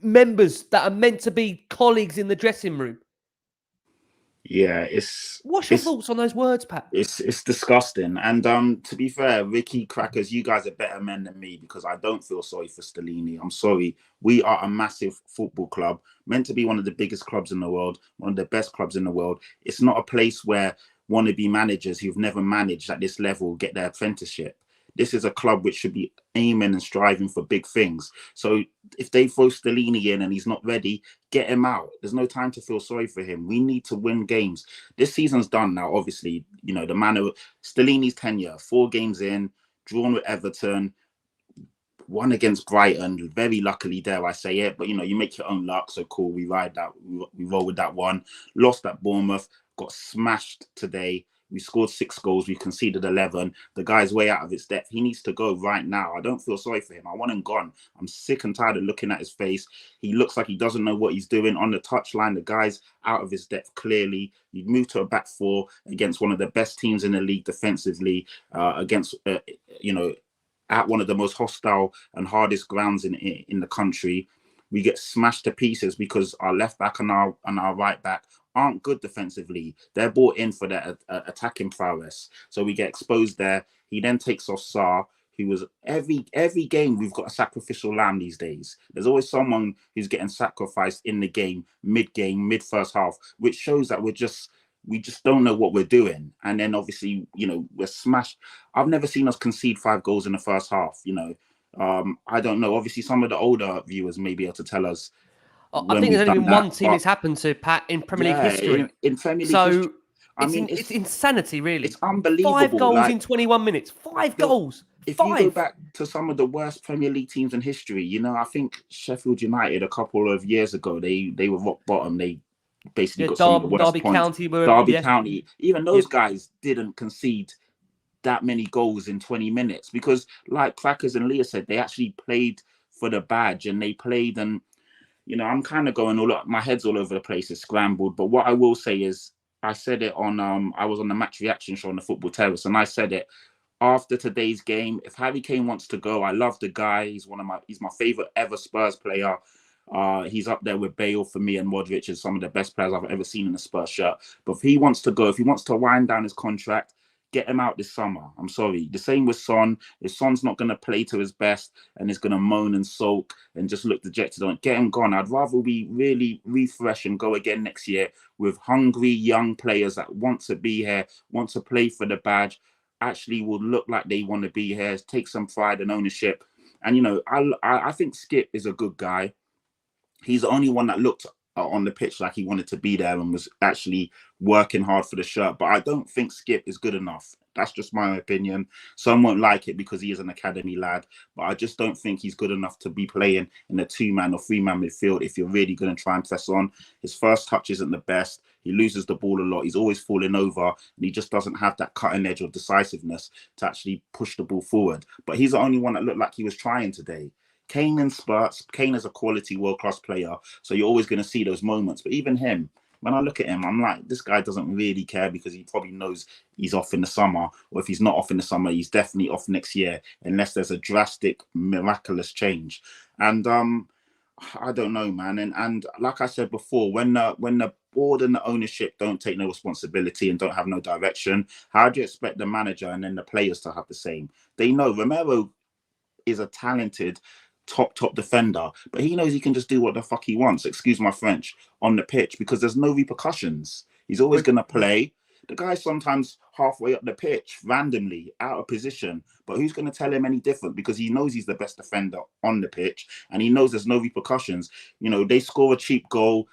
members that are meant to be colleagues in the dressing room. Yeah, what's your thoughts on those words, Pat? It's disgusting. And to be fair, Ricky, Crackers, you guys are better men than me because I don't feel sorry for Stellini. I'm sorry. We are a massive football club, meant to be one of the biggest clubs in the world, one of the best clubs in the world. It's not a place where wannabe managers who've never managed at this level get their apprenticeship. This is a club which should be aiming and striving for big things. So if they throw Stellini in and he's not ready, get him out. There's no time to feel sorry for him. We need to win games. This season's done now, obviously. The manner of Stellini's tenure, 4 games in, drawn with Everton, won against Brighton, very luckily, dare I say it. But, you make your own luck. So cool, we ride that. We roll with that one. Lost at Bournemouth, got smashed today. We scored 6 goals. We conceded 11. The guy's way out of his depth. He needs to go right now. I don't feel sorry for him. I want him gone. I'm sick and tired of looking at his face. He looks like he doesn't know what he's doing on the touchline. The guy's out of his depth, clearly. You move to a back 4 against one of the best teams in the league defensively, against, at one of the most hostile and hardest grounds in the country. We get smashed to pieces because our left back and our right back aren't good defensively. They're brought in for their attacking prowess. So we get exposed there. He then takes off Sarr, who was every game we've got a sacrificial lamb these days. There's always someone who's getting sacrificed in the game, mid-first half, which shows that we're just we just don't know what we're doing. And then obviously, you know, we're smashed. I've never seen us concede 5 goals in the first half, you know. I don't know. Obviously, some of the older viewers may be able to tell us. I think there's only been one team it's happened to, Pat, in Premier League history. In Premier League history. I mean, it's insanity, really. It's unbelievable. 5 goals in 21 minutes. 5 goals. If you go back to some of the worst Premier League teams in history, you know, I think Sheffield United a couple of years ago, they were rock bottom. They basically got some of the worst Derby points. County. County. Even those guys didn't concede that many goals in 20 minutes because, like Crackers and Leah said, they actually played for the badge and they played. And, you know, I'm kind of going all up. My head's all over the place. It's scrambled. But what I will say is, I said it on, I was on the Match Reaction show on the Football Terrace, and I said it after today's game. If Harry Kane wants to go, I love the guy. He's my favorite ever Spurs player. He's up there with Bale for me and Modric as some of the best players I've ever seen in a Spurs shirt. But if he wants to go, if he wants to wind down his contract, get him out this summer. I'm sorry. The same with Son. If Son's not going to play to his best and is going to moan and sulk and just look dejected on, get him gone. I'd rather we really refresh and go again next year with hungry young players that want to be here, want to play for the badge, actually will look like they want to be here, take some pride and ownership. And, you know, I think Skip is a good guy. He's the only one that looked on the pitch like he wanted to be there and was actually working hard for the shirt. But I don't think Skip is good enough. That's just my opinion. Some won't like it because he is an academy lad, but I just don't think he's good enough to be playing in a 2-man or 3-man midfield if you're really going to try and press on. His first touch isn't the best. He loses the ball a lot. He's always falling over, and he just doesn't have that cutting edge of decisiveness to actually push the ball forward. But he's the only one that looked like he was trying today. Kane in spurts. Kane is a quality world-class player, so you're always going to see those moments. But even him, when I look at him, I'm like, this guy doesn't really care because he probably knows he's off in the summer, or if he's not off in the summer, he's definitely off next year, unless there's a drastic, miraculous change. And I don't know, man. And like I said before, when the board and the ownership don't take no responsibility and don't have no direction, how do you expect the manager and then the players to have the same? They know Romero is a talented top defender, but he knows he can just do what the fuck he wants, excuse my French, on the pitch because there's no repercussions. He's always going to play. The guy's sometimes halfway up the pitch, randomly, out of position, but who's going to tell him any different because he knows he's the best defender on the pitch and he knows there's no repercussions. You know, they score a cheap goal,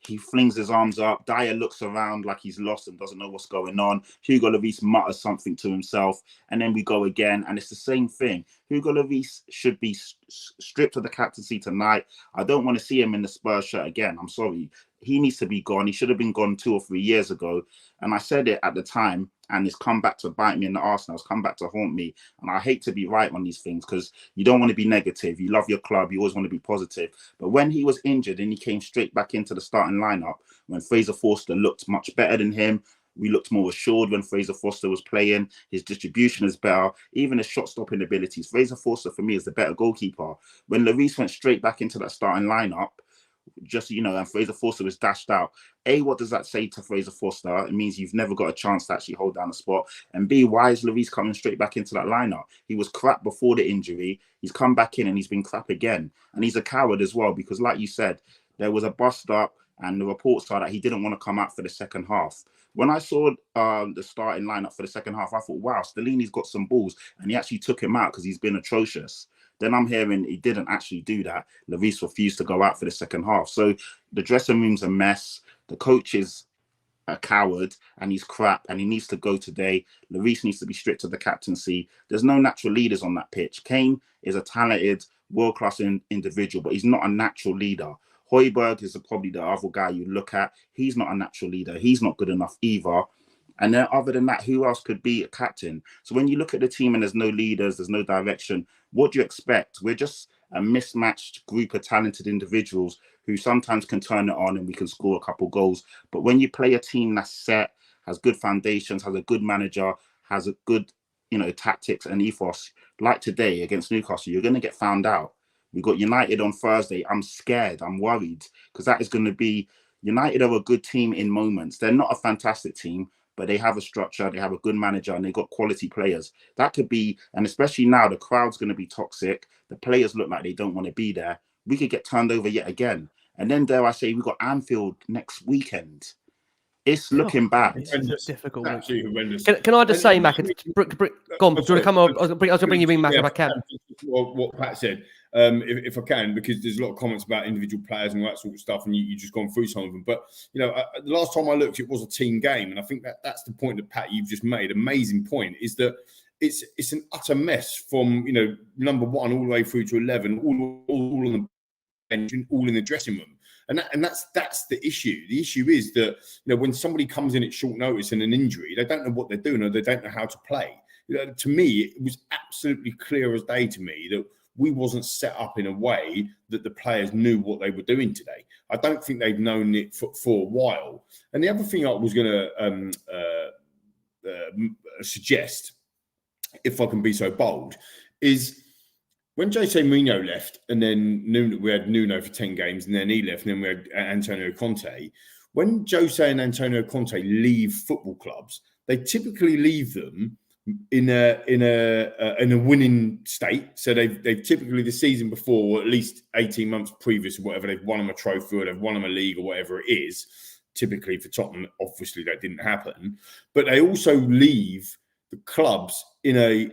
he flings his arms up. Dyer looks around like he's lost and doesn't know what's going on. Hugo Lloris mutters something to himself, and then we go again, and it's the same thing. Hugo Lloris should be stripped of the captaincy tonight. I don't want to see him in the Spurs shirt again. I'm sorry. He needs to be gone. He should have been gone 2 or 3 years ago. And I said it at the time, and it's come back to bite me in the arse now. It's come back to haunt me. And I hate to be right on these things because you don't want to be negative. You love your club. You always want to be positive. But when he was injured and he came straight back into the starting lineup, when Fraser Forster looked much better than him, we looked more assured when Fraser Forster was playing. His distribution is better. Even his shot-stopping abilities. Fraser Forster, for me, is the better goalkeeper. When Lloris went straight back into that starting lineup, just, you know, and Fraser Forster was dashed out. A, what does that say to Fraser Forster? It means you've never got a chance to actually hold down a spot. And B, why is Lloris coming straight back into that lineup? He was crap before the injury. He's come back in and he's been crap again. And he's a coward as well because, like you said, there was a bust-up and the reports are that he didn't want to come out for the second half. When I saw the starting lineup for the second half, I thought, wow, Stellini's got some balls. And he actually took him out because he's been atrocious. Then I'm hearing he didn't actually do that. Lloris refused to go out for the second half. So the dressing room's a mess. The coach is a coward and he's crap and he needs to go today. Lloris needs to be stripped of the captaincy. There's no natural leaders on that pitch. Kane is a talented, world-class individual, but he's not a natural leader. Højbjerg is probably the other guy you look at. He's not a natural leader. He's not good enough either. And then other than that, who else could be a captain? So when you look at the team and there's no leaders, there's no direction, what do you expect? We're just a mismatched group of talented individuals who sometimes can turn it on and we can score a couple goals. But when you play a team that's set, has good foundations, has a good manager, has a good, you know, tactics and ethos, like today against Newcastle, you're going to get found out. We've got United on Thursday. I'm scared. I'm worried because that is going to be, United are a good team in moments. They're not a fantastic team, but they have a structure, they have a good manager, and they've got quality players. That could be, and especially now, the crowd's going to be toxic. The players look like they don't want to be there. We could get turned over yet again. And then, dare I say, we've got Anfield next weekend. It's looking bad. It's a difficult week. Absolutely horrendous. Can I just say, Mac, go on, do you want to come on? I was going to bring you in, Mac, if I can. What Pat said, if I can, because there's a lot of comments about individual players and all that sort of stuff, and you just gone through some of them. But, you know, the last time I looked, it was a team game. And I think that's the point that, Pat, you've just made. Amazing point is that it's an utter mess from, you know, number 1 all the way through to 11, all on the bench, all in the dressing room. And that's the issue. The issue is that, you know, when somebody comes in at short notice and an injury, they don't know what they're doing or they don't know how to play. You know, to me, it was absolutely clear as day to me that we wasn't set up in a way that the players knew what they were doing today. I don't think they've known it for a while. And the other thing I was going to suggest, if I can be so bold, is when Jose Mourinho left, and then we had Nuno for 10 games, and then he left, and then we had Antonio Conte. When Jose and Antonio Conte leave football clubs, they typically leave them in a winning state. So they've typically the season before, or at least 18 months previous, or whatever, they've won them a trophy or they've won them a league or whatever it is. Typically for Tottenham, obviously that didn't happen, but they also leave the clubs in a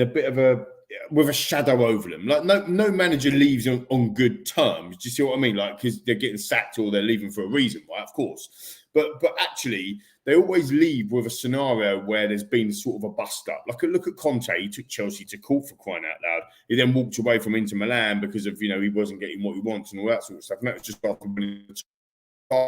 bit of a, with a shadow over them. Like no manager leaves on good terms. Do you see what I mean? Like, because they're getting sacked or they're leaving for a reason, right? Of course. But actually, they always leave with a scenario where there's been sort of a bust up. Like, look at Conte. He took Chelsea to court, for crying out loud. He then walked away from Inter Milan because of, you know, he wasn't getting what he wants and all that sort of stuff. And that was just after winning the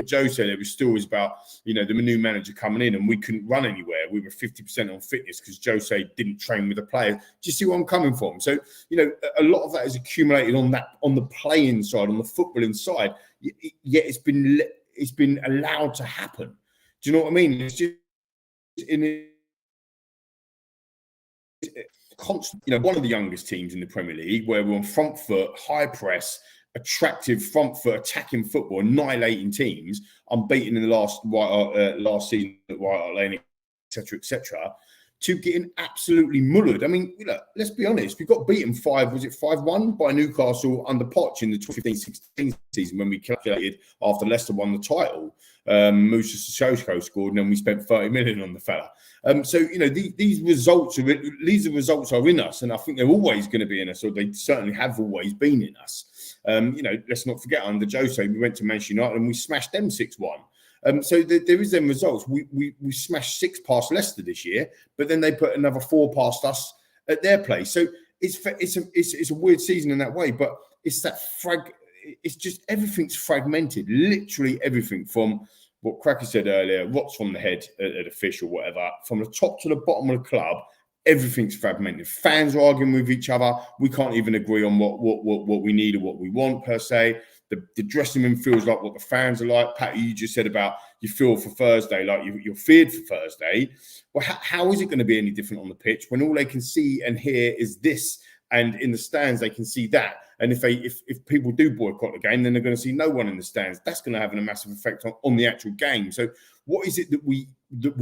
Joe said it was stories about, you know, the new manager coming in and we couldn't run anywhere. We were 50% on fitness because Jose didn't train with the players. Do you see where I'm coming from? So, you know, a lot of that is accumulated on the playing side, on the footballing side. Yet it's been allowed to happen. Do you know what I mean? It's just constant. You know, one of the youngest teams in the Premier League, where we're on front foot, high press, attractive front foot attacking football, annihilating teams, unbeaten in the last season at White Hart Lane, etc., to getting absolutely mullered. I mean, look, let's be honest. We got beaten 5-1 by Newcastle under Poch in the 2015-16 season when we calculated after Leicester won the title. Musa Sissoko scored, and then we spent 30 million on the fella. So, you know, these results are in us, and I think they're always going to be in us, or they certainly have always been in us. You know, let's not forget, under Jose, we went to Manchester United and we smashed them 6-1. So there is them results. We smashed 6 past Leicester this year, but then they put another 4 past us at their place. So it's a weird season in that way, but it's that it's just everything's fragmented. Literally everything, from what Cracker said earlier, rots from the head at a fish or whatever, from the top to the bottom of the club. Everything's fragmented. Fans are arguing with each other. We can't even agree on what we need or what we want, per se. The dressing room feels like what the fans are like. Pat, you just said about you feel for Thursday, like you're feared for Thursday. Well, how is it going to be any different on the pitch when all they can see and hear is this, and in the stands they can see that? And if people do boycott the game, then they're going to see no one in the stands. That's going to have a massive effect on the actual game. So what is it that we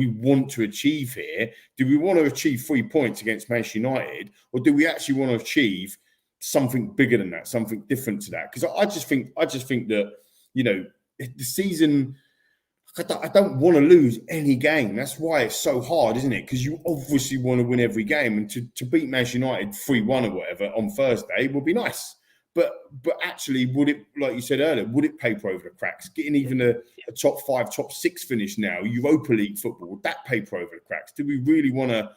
want to achieve here? Do we want to achieve 3 points against Manchester United, or do we actually want to achieve something bigger than that, something different to that? Because I just think that, you know, the season, I don't want to lose any game. That's why it's so hard, isn't it? Because you obviously want to win every game, and to beat Manchester United 3-1 or whatever on Thursday would be nice. But actually, would it, like you said earlier, would it paper over the cracks? Getting even a top 5, top 6 finish now, Europa League football, would that paper over the cracks? Do we really want to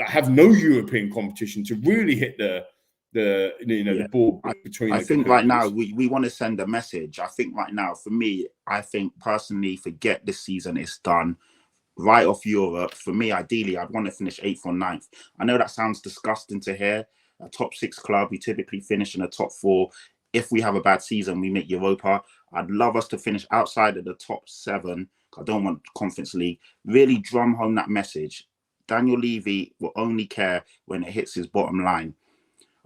have no European competition to really hit the ball between? I think right now we want to send a message. I think right now, for me, I think personally, forget this season, it's done. Right off Europe. For me, ideally, I'd want to finish 8th or 9th. I know that sounds disgusting to hear. A top 6 club, we typically finish in a top 4. If we have a bad season, we make Europa. I'd love us to finish outside of the top 7. I don't want Conference League. Really drum home that message. Daniel Levy will only care when it hits his bottom line.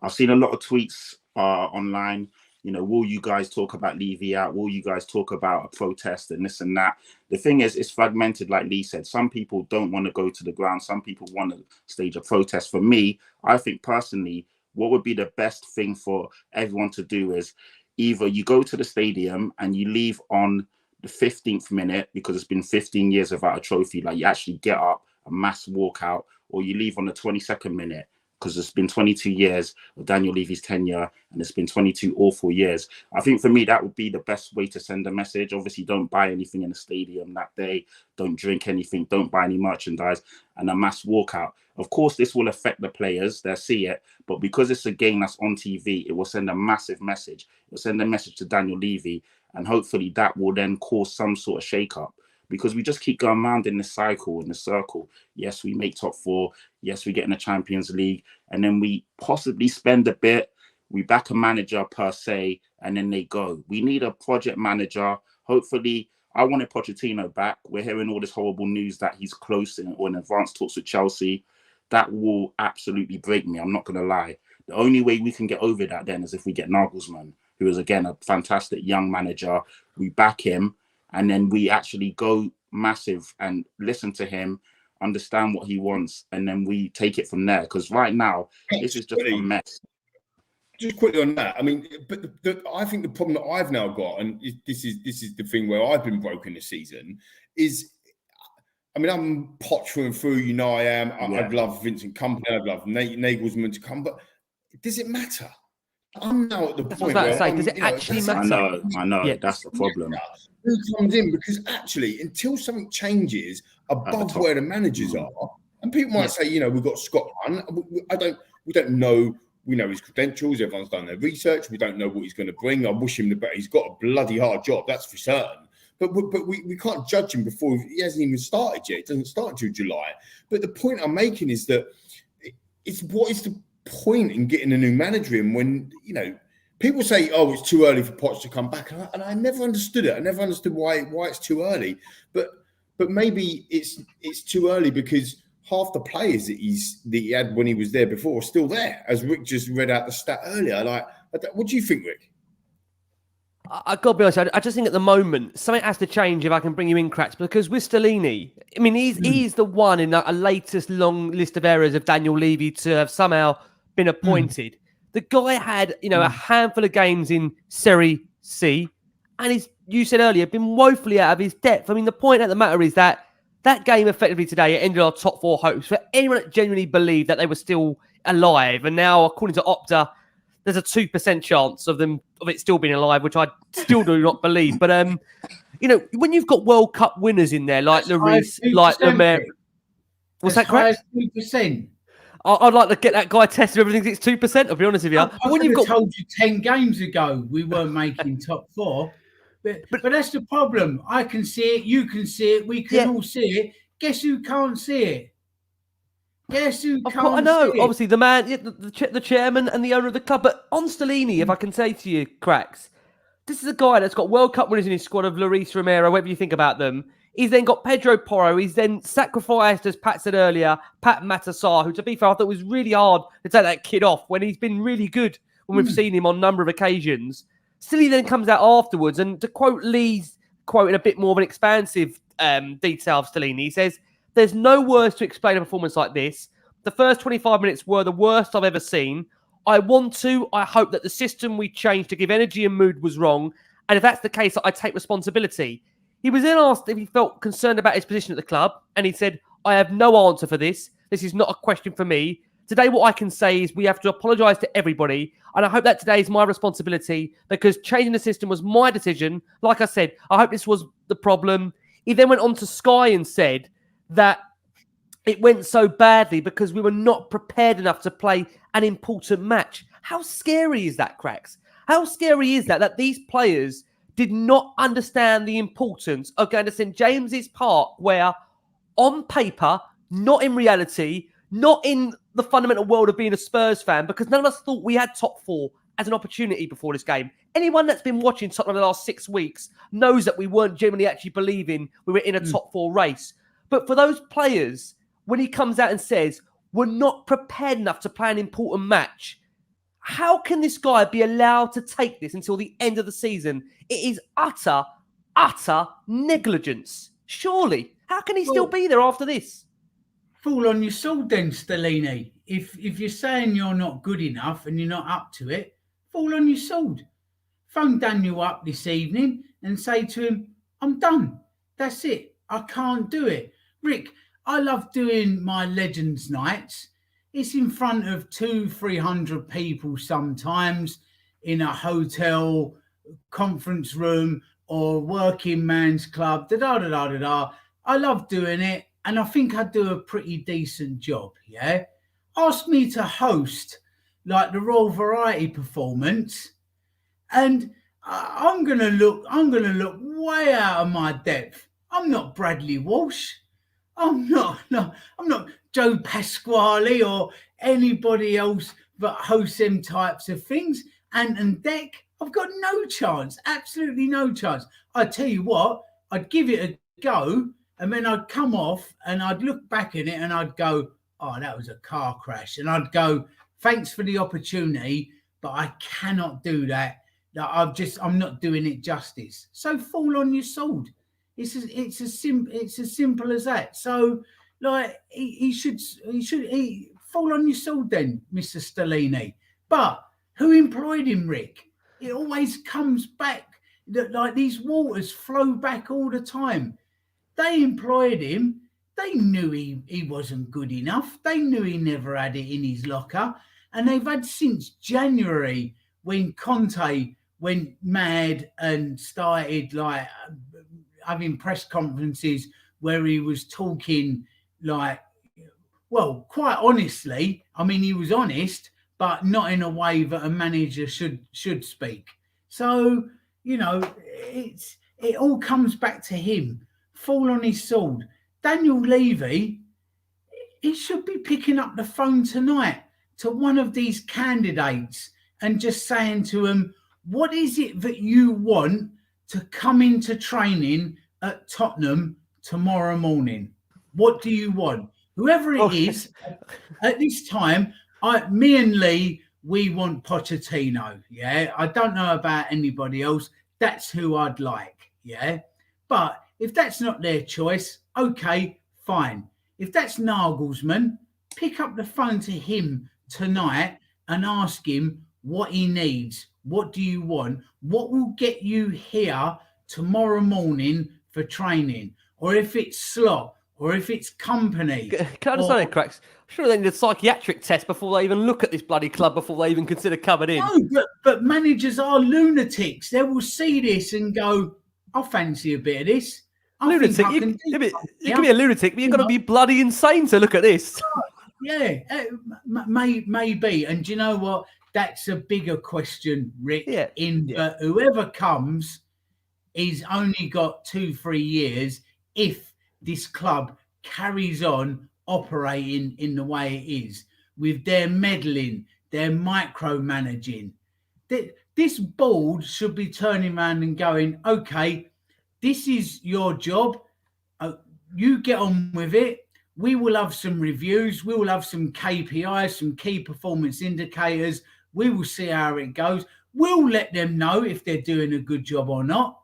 I've seen a lot of tweets online. You know, will you guys talk about Levy out? Will you guys talk about a protest and this and that? The thing is, it's fragmented, like Lee said. Some people don't want to go to the ground. Some people want to stage a protest. For me, I think personally, what would be the best thing for everyone to do is either you go to the stadium and you leave on the 15th minute, because it's been 15 years without a trophy, like you actually get up, a mass walkout, or you leave on the 22nd minute, because it's been 22 years of Daniel Levy's tenure, and it's been 22 awful years. I think for me, that would be the best way to send a message. Obviously, don't buy anything in the stadium that day. Don't drink anything. Don't buy any merchandise, and a mass walkout. Of course, this will affect the players. They'll see it. But because it's a game that's on TV, it will send a massive message. It will send a message to Daniel Levy, and hopefully that will then cause some sort of shake-up. Because we just keep going around in this cycle, in the circle. Yes, we make top 4. Yes, we get in the Champions League. And then we possibly spend a bit. We back a manager per se, and then they go. We need a project manager. Hopefully, I wanted Pochettino back. We're hearing all this horrible news that he's close or in advanced talks with Chelsea. That will absolutely break me. I'm not going to lie. The only way we can get over that then is if we get Nagelsmann, who is, again, a fantastic young manager. We back him. And then we actually go massive and listen to him, understand what he wants, and then we take it from there. Because right now, this is just a mess. Just quickly on that, I mean, but I think the problem that I've now got, and this is the thing where I've been broken this season, is, I mean, I'm Poch through and through. You know, I am. I'd love Vincent Kompany. I'd love Nagelsmann to come, but does it matter? I'm now at the point where does it actually matter? I know. Yeah. That's the problem. Who comes in? Because actually, until something changes above where the managers are, and people might say, you know, we've got Scott Hunt. We don't know. We know his credentials. Everyone's done their research. We don't know what he's going to bring. I wish him the best. He's got a bloody hard job. That's for certain. But we can't judge him before he hasn't even started yet. It doesn't start until July. But the point I'm making is that it's what is the point in getting a new manager in when, you know, people say, oh, it's too early for Poch to come back. And I never understood it. I never understood why it's too early. But maybe it's too early because half the players that he had when he was there before are still there, as Rick just read out the stat earlier. Like, what do you think, Rick? I got to be honest, I just think at the moment, something has to change if I can bring you in, Cracks, because with Stellini, I mean, he's the one in a latest long list of errors of Daniel Levy to have somehow been appointed. The guy had, you know, a handful of games in Serie C, and he's, you said earlier, been woefully out of his depth. I mean, the point of the matter is that game effectively today ended our top 4 hopes for anyone that genuinely believed that they were still alive. And now, according to Opta, there's a 2% chance of it still being alive, which I still do not believe. But you know, when you've got World Cup winners in there like Lloris, like Lemaire, what's that, correct? 2%. I'd like to get that guy tested. Everything thinks it's 2%. I'll be honest with you. I would have told you 10 games ago we weren't making top 4. But that's the problem. I can see it. You can see it. We can all see it. Guess who can't see it? Guess who can't I know. see it? Obviously, the man, the chairman and the owner of the club. But on Stellini, if I can say to you, Cracks, this is a guy that's got World Cup winners in his squad of Lloris, Romero, whatever you think about them. He's then got Pedro Porro. He's then sacrificed, as Pat said earlier, Pat Matassar, who, to be fair, I thought was really hard to take that kid off when he's been really good when we've seen him on a number of occasions. Still, he then comes out afterwards, and to quote Lee's quote in a bit more of an expansive detail of Stellini, he says, "There's no words to explain a performance like this. The first 25 minutes were the worst I've ever seen. I hope that the system we changed to give energy and mood was wrong. And if that's the case, I take responsibility." He was then asked if he felt concerned about his position at the club. And he said, "I have no answer for this. This is not a question for me. Today, what I can say is we have to apologise to everybody. And I hope that today is my responsibility because changing the system was my decision. Like I said, I hope this was the problem." He then went on to Sky and said that it went so badly because we were not prepared enough to play an important match. How scary is that, Cracks? How scary is that these players did not understand the importance of going to St James's Park, where on paper, not in reality, not in the fundamental world of being a Spurs fan, because none of us thought we had top 4 as an opportunity before this game. Anyone that's been watching Tottenham the last 6 weeks knows that we weren't genuinely actually believing we were in a top 4 race. But for those players, when he comes out and says, we're not prepared enough to play an important match, how can this guy be allowed to take this until the end of the season? It is utter negligence. Surely. How can he still be there after this? Fall on your sword then, Stellini. If you're saying you're not good enough and you're not up to it, fall on your sword. Phone Daniel up this evening and say to him, I'm done. That's it. I can't do it. Rick, I love doing my Legends nights. It's in front of 200-300 people sometimes in a hotel, conference room, or working man's club. I love doing it, and I think I do a pretty decent job. Yeah. Ask me to host like the Royal Variety performance, and I'm gonna look way out of my depth. I'm not Bradley Walsh. I'm not Joe Pasquale or anybody else that hosts them types of things. And Deck, I've got no chance, absolutely no chance. I tell you what, I'd give it a go, and then I'd come off and I'd look back in it and I'd go, oh, that was a car crash. And I'd go, thanks for the opportunity, but I cannot do that. I'm not doing it justice. So fall on your sword. It's as simple as that. So, like, he should fall on your sword then, Mr. Stellini. But who employed him, Rick? It always comes back that like these waters flow back all the time. They employed him. They knew he wasn't good enough. They knew he never had it in his locker. And they've had since January, when Conte went mad and started like having press conferences where he was talking like, well, quite honestly, I mean, he was honest, but not in a way that a manager should speak. So, you know, it all comes back to him. Fall on his sword. Daniel Levy, he should be picking up the phone tonight to one of these candidates and just saying to him, what is it that you want to come into training at Tottenham tomorrow morning? What do you want? Whoever it is, at this time, me and Lee, we want Pochettino. Yeah, I don't know about anybody else. That's who I'd like. Yeah, but if that's not their choice, okay, fine. If that's Nagelsmann, pick up the phone to him tonight and ask him what he needs. What do you want? What will get you here tomorrow morning for training? Or if it's slot, or if it's company. Can I understand it, Cracks? Sure, they need a psychiatric test before they even look at this bloody club, before they even consider coming in. No, but managers are lunatics. They will see this and go, I fancy a bit of this. Lunatic? You can be a lunatic, but you've got to be bloody insane to look at this. Yeah, maybe. And do you know what? That's a bigger question, Rick. Whoever comes, he's only got 2-3 years if this club carries on operating in the way it is, with their meddling, their micromanaging. This board should be turning around and going, okay, this is your job. You get on with it. We will have some reviews. We will have some KPIs, some key performance indicators. We will see how it goes. We'll let them know if they're doing a good job or not.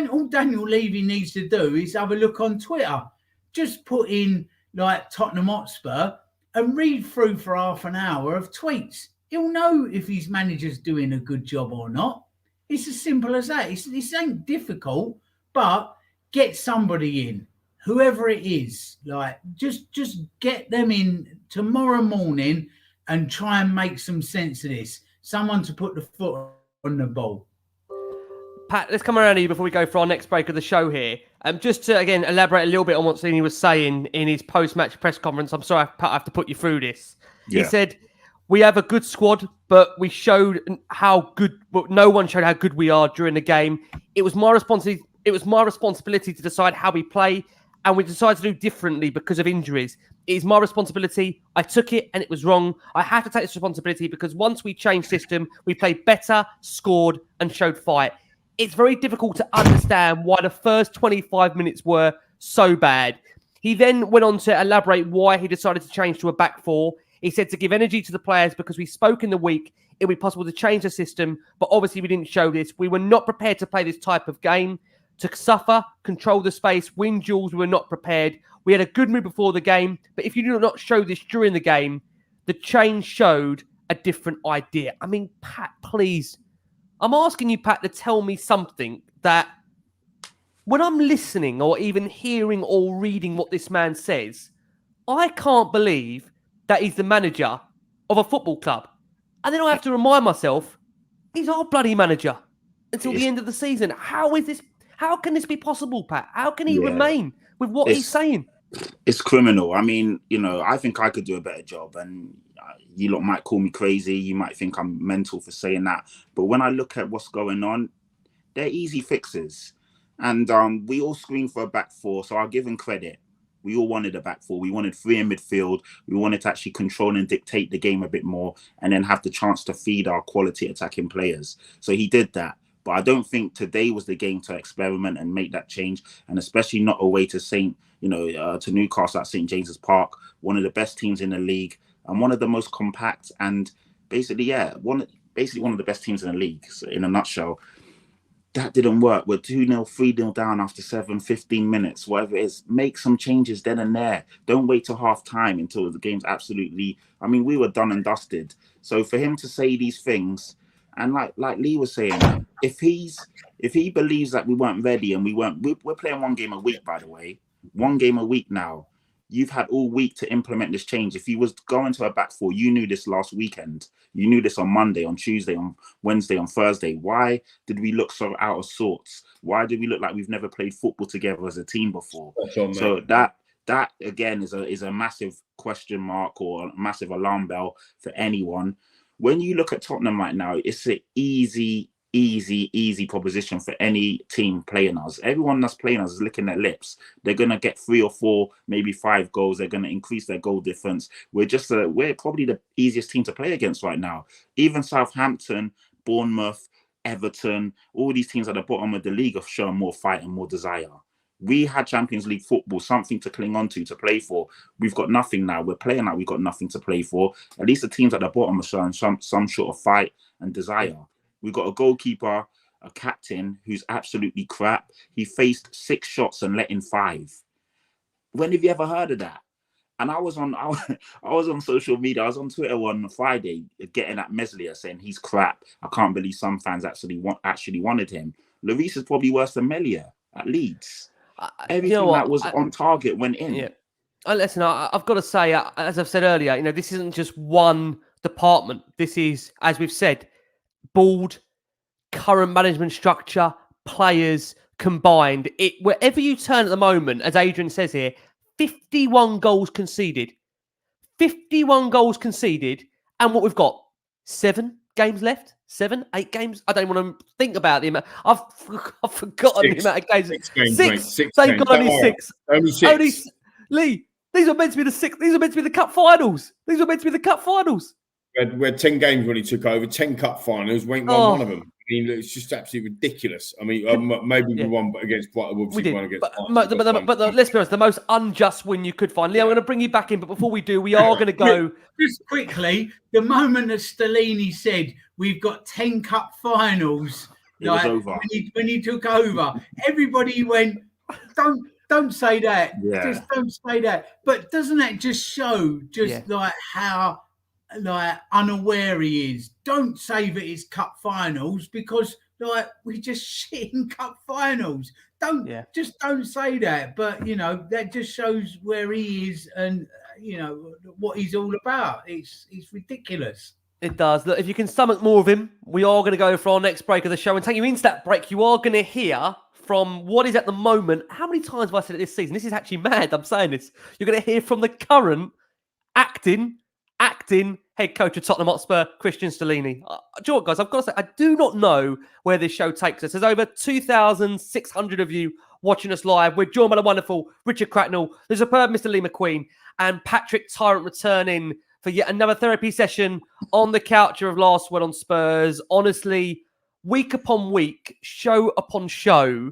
All Daniel Levy needs to do is have a look on Twitter. Just put in like Tottenham Hotspur and read through for half an hour of tweets. He'll know if his manager's doing a good job or not. It's as simple as that. This ain't difficult, but get somebody in, whoever it is. Like just get them in tomorrow morning and try and make some sense of this. Someone to put the foot on the ball. Pat, let's come around to you before we go for our next break of the show here. Just to, again, elaborate a little bit on what Stellini was saying in his post-match press conference. I'm sorry, I have to put you through this. Yeah. He said, we have a good squad, but we showed how good, but no one showed how good we are during the game. It was my responsibility to decide how we play, and we decided to do differently because of injuries. It is my responsibility. I took it, and it was wrong. I have to take this responsibility because once we changed system, we played better, scored, and showed fight. It's very difficult to understand why the first 25 minutes were so bad. He then went on to elaborate why he decided to change to a back four. He said to give energy to the players because we spoke in the week, it would be possible to change the system, but obviously we didn't show this. We were not prepared to play this type of game, to suffer, control the space, win duels. We were not prepared. We had a good mood before the game, but if you do not show this during the game, the change showed a different idea. I mean, Pat, please. I'm asking you, Pat, to tell me something that when I'm listening or even hearing or reading what this man says, I can't believe that he's the manager of a football club. And then I have to remind myself, he's our bloody manager until the end of the season. How is this? How can this be possible, Pat? How can he remain with what he's saying? It's criminal. I mean, I think I could do a better job, and you lot might call me crazy. You might think I'm mental for saying that. But when I look at what's going on, they're easy fixes. And we all screamed for a back four, so I'll give him credit. We all wanted a back four. We wanted 3 in midfield. We wanted to actually control and dictate the game a bit more and then have the chance to feed our quality attacking players. So he did that. But I don't think today was the game to experiment and make that change, and especially not away to to Newcastle at St. James's Park, one of the best teams in the league and one of the most compact and basically one of the best teams in the league. So in a nutshell, that didn't work. We're 2-0, 3-0 down after 15 minutes, whatever it is. Make some changes then and there. Don't wait till half time until the game's absolutely... I mean, we were done and dusted. So for him to say these things, and like Lee was saying, if he believes that we weren't ready and we're playing 1 game a week, by the way, 1 game a week now. You've had all week to implement this change. If you was going to a back four, you knew this last weekend. You knew this on Monday, on Tuesday, on Wednesday, on Thursday. Why did we look so out of sorts? Why did we look like we've never played football together as a team before? So that again is a massive question mark or a massive alarm bell for anyone. When you look at Tottenham right now, it's an easy proposition for any team playing us. Everyone that's playing us is licking their lips. They're going to get 3 or 4, maybe 5 goals. They're going to increase their goal difference. We're probably the easiest team to play against right now. Even Southampton, Bournemouth, Everton, all these teams at the bottom of the league have shown more fight and more desire. We had Champions League football, something to cling on to play for. We've got nothing now. We're playing like we've got nothing to play for. At least the teams at the bottom are showing some sort of fight and desire. We've got a goalkeeper, a captain who's absolutely crap. He faced 6 shots and let in 5. When have you ever heard of that? And I was on social media. I was on Twitter on Friday getting at Meslier saying he's crap. I can't believe some fans actually wanted him. Lloris is probably worse than Meslier at Leeds. Everything that was on target went in. Yeah. Listen, I've got to say, as I've said earlier, this isn't just one department. This is, as we've said, board, current management structure, players combined. Wherever you turn at the moment, as Adrian says here, 51 goals conceded. 51 goals conceded. And what we've got, 7 games left? 7, 8 games? I don't want to think about the amount. I've forgotten the amount of games. 6 games, 6. mate. 6 They've games. got only 6. Only 6. Lee, these are meant to be the 6. These are meant to be the cup finals. These are meant to be the cup finals. We had 10 games when he took over, 10 cup finals. We ain't won one of them. I mean, it's just absolutely ridiculous. I mean, maybe we won against Brighton. We did. Won against but let's be honest, the most unjust win you could find. Lee, I'm going to bring you back in, but before we do, we are going to go. Just quickly, the moment that Stellini said we've got 10 cup finals, when he took over, everybody went, don't say that. Yeah. Just don't say that. But doesn't that just show like how unaware he is? Don't say that it's cup finals because we just shit in cup finals. Don't say that. But that just shows where he is and what he's all about. It's ridiculous. It does. Look, if you can stomach more of him, we are going to go for our next break of the show and take you into that break. You are going to hear from what is at the moment. How many times have I said it this season? This is actually mad. I'm saying this. You're going to hear from the current acting head coach of Tottenham Hotspur, Cristian Stellini. Do you know what, guys? I've got to say, I do not know where this show takes us. There's over 2,600 of you watching us live. We're joined by the wonderful Richard Cracknell, the superb Mr. Lee McQueen, and Patrick Tyrant returning for yet another therapy session on the couch of Last Word on Spurs. Honestly, week upon week, show upon show,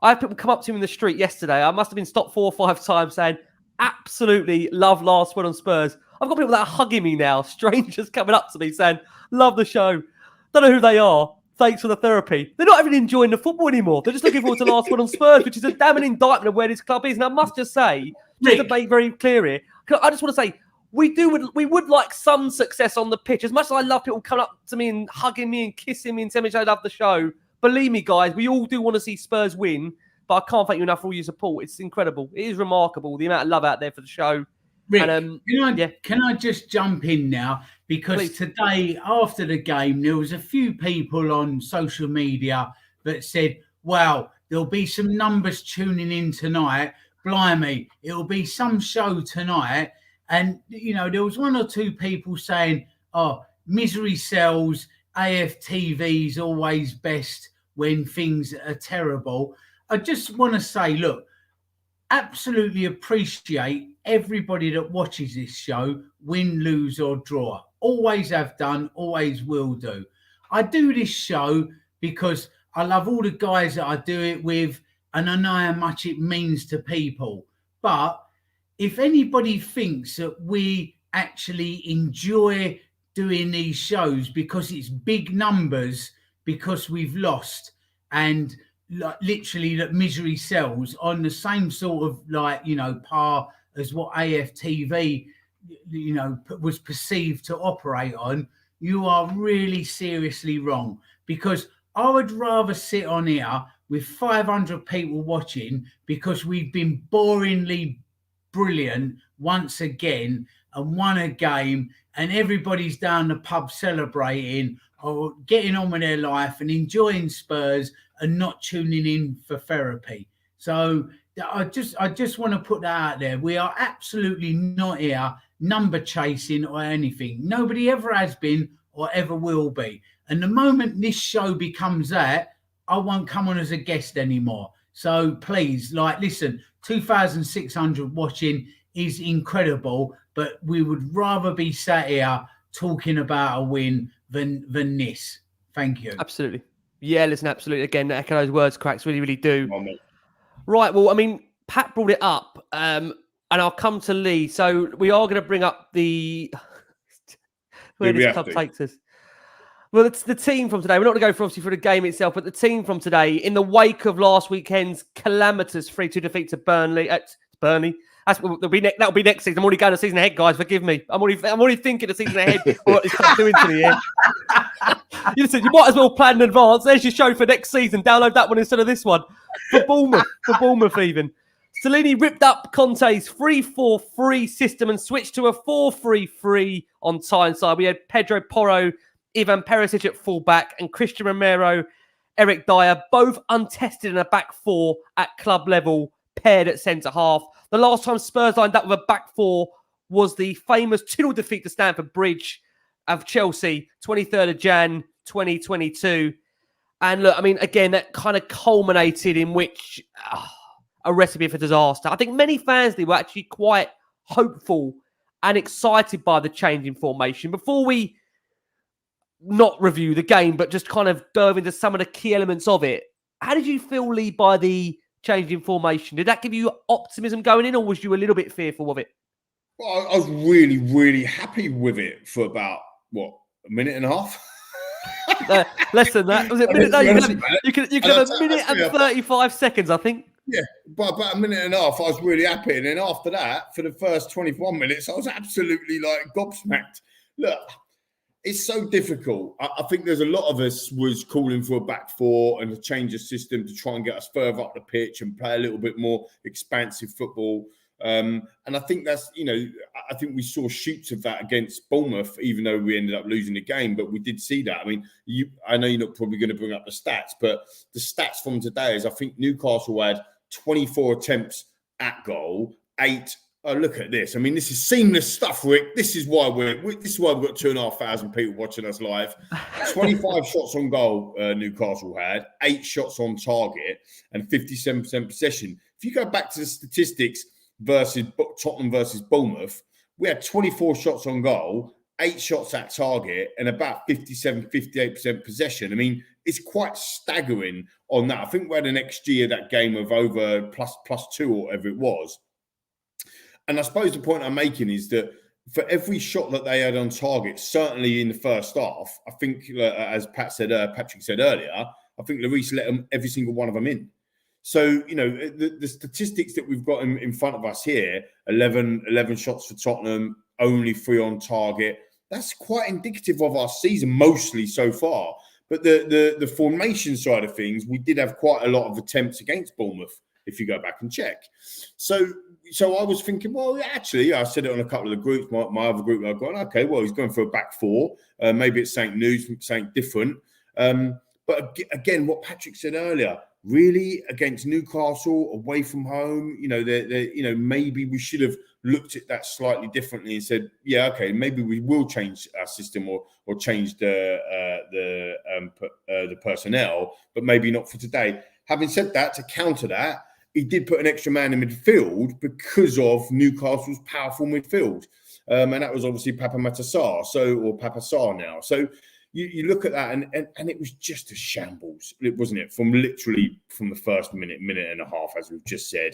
I had people come up to me in the street yesterday. I must have been stopped 4 or 5 times saying, absolutely love Last Word on Spurs. I've got people that are hugging me now, strangers coming up to me saying, love the show. Don't know who they are. Thanks for the therapy. They're not even enjoying the football anymore. They're just looking forward to Last Word on Spurs, which is a damning indictment of where this club is. And I must just say, just to make very clear here, I just want to say, we would like some success on the pitch. As much as I love people coming up to me and hugging me and kissing me and telling me I love the show, believe me, guys, we all do want to see Spurs win. But I can't thank you enough for all your support. It's incredible. It is remarkable, the amount of love out there for the show. Rick, And, can I just jump in now? Because Please. today, after the game, there was a few people on social media that said, wow, there'll be some numbers tuning in tonight. Blimey, it'll be some show tonight. And, you know, there was one or two people saying, oh, misery sells, AFTV's always best when things are terrible. I just want to say, look, absolutely appreciate everybody that watches this show, win, lose or draw. Always have done, always will do. I do this show because I love all the guys that I do it with, and I know how much it means to people. But if anybody thinks that we actually enjoy doing these shows because it's big numbers, because we've lost, and like literally that misery sells on the same sort of par as what AFTV was perceived to operate on, you are really seriously wrong. Because I would rather sit on here with 500 people watching because we've been boringly brilliant once again and won a game, and everybody's down the pub celebrating or getting on with their life and enjoying Spurs and not tuning in for therapy. So I just want to put that out there. We are absolutely not here number chasing or anything. Nobody ever has been or ever will be. And the moment this show becomes that, I won't come on as a guest anymore. So please, listen, 2,600 watching is incredible, but we would rather be sat here talking about a win than this. Thank you. Absolutely. Yeah, listen, absolutely. Again, echo those words, Cracks, really, really do. Right, well, I mean, Pat brought it up, and I'll come to Lee. So we are going to bring up where this club takes us. Well, it's the team from today. We're not going to go for the game itself, but the team from today, in the wake of last weekend's calamitous 3-2 defeat to Burnley. That'll be next season. I'm already going a season ahead, guys. Forgive me. I'm already thinking a season ahead. What this club's doing to the end. Listen, you might as well plan in advance. There's your show for next season. Download that one instead of this one. For Bournemouth even. Stellini ripped up Conte's 3-4-3 system and switched to a 4-3-3 on Tyneside. We had Pedro Porro, Ivan Perisic at fullback, and Christian Romero, Eric Dyer, both untested in a back four at club level, paired at centre half. The last time Spurs lined up with a back four was the famous 2-0 defeat to Stamford Bridge of Chelsea, 23rd of Jan 2022. And look, I mean, again, that kind of culminated in which a recipe for disaster. I think many fans were actually quite hopeful and excited by the change in formation. Before we not review the game, but just kind of delve into some of the key elements of it, how did you feel, Lee, by the change in formation? Did that give you optimism going in, or was you a little bit fearful of it? Well, I was really, really happy with it for about, a minute and a half? Less than that. Was it a minute? No, you could have a minute and 35 seconds, I think. Yeah, but about a minute and a half, I was really happy. And then after that, for the first 21 minutes, I was absolutely gobsmacked. Look, it's so difficult. I think there's a lot of us was calling for a back four and a change of system to try and get us further up the pitch and play a little bit more expansive football. And I think that's, I think we saw shoots of that against Bournemouth, even though we ended up losing the game. But we did see that. I mean, I know you're not probably going to bring up the stats, but the stats from today is I think Newcastle had 24 attempts at goal, 8. Oh, look at this. I mean, this is seamless stuff, Rick. This is why we've got 2,500 people watching us live. 25 shots on goal, Newcastle had, 8 shots on target, and 57% possession. If you go back to the statistics versus Tottenham versus Bournemouth, we had 24 shots on goal, 8 shots at target, and about 58% possession. I mean, it's quite staggering on that. I think we had an XG of that game of over plus 2 or whatever it was. And I suppose the point I'm making is that for every shot that they had on target, certainly in the first half, I think, as Patrick said earlier, I think Lloris let every single one of them in. So, the statistics that we've got in front of us here, 11 shots for Tottenham, only 3 on target, that's quite indicative of our season, mostly so far. But the formation side of things, we did have quite a lot of attempts against Bournemouth, if you go back and check. So I was thinking, well, actually, I said it on a couple of the groups, my other group, I've gone, okay, well, he's going for a back four. Maybe it's something new, something different. But again, what Patrick said earlier, really against Newcastle, away from home, maybe we should have looked at that slightly differently and said, yeah, okay, maybe we will change our system or change the personnel, but maybe not for today. Having said that, to counter that, he did put an extra man in midfield because of Newcastle's powerful midfield. And that was obviously Papa Sarr, or Papa Sarr now. So you look at that and it was just a shambles, wasn't it? From the first minute and a half, as we've just said.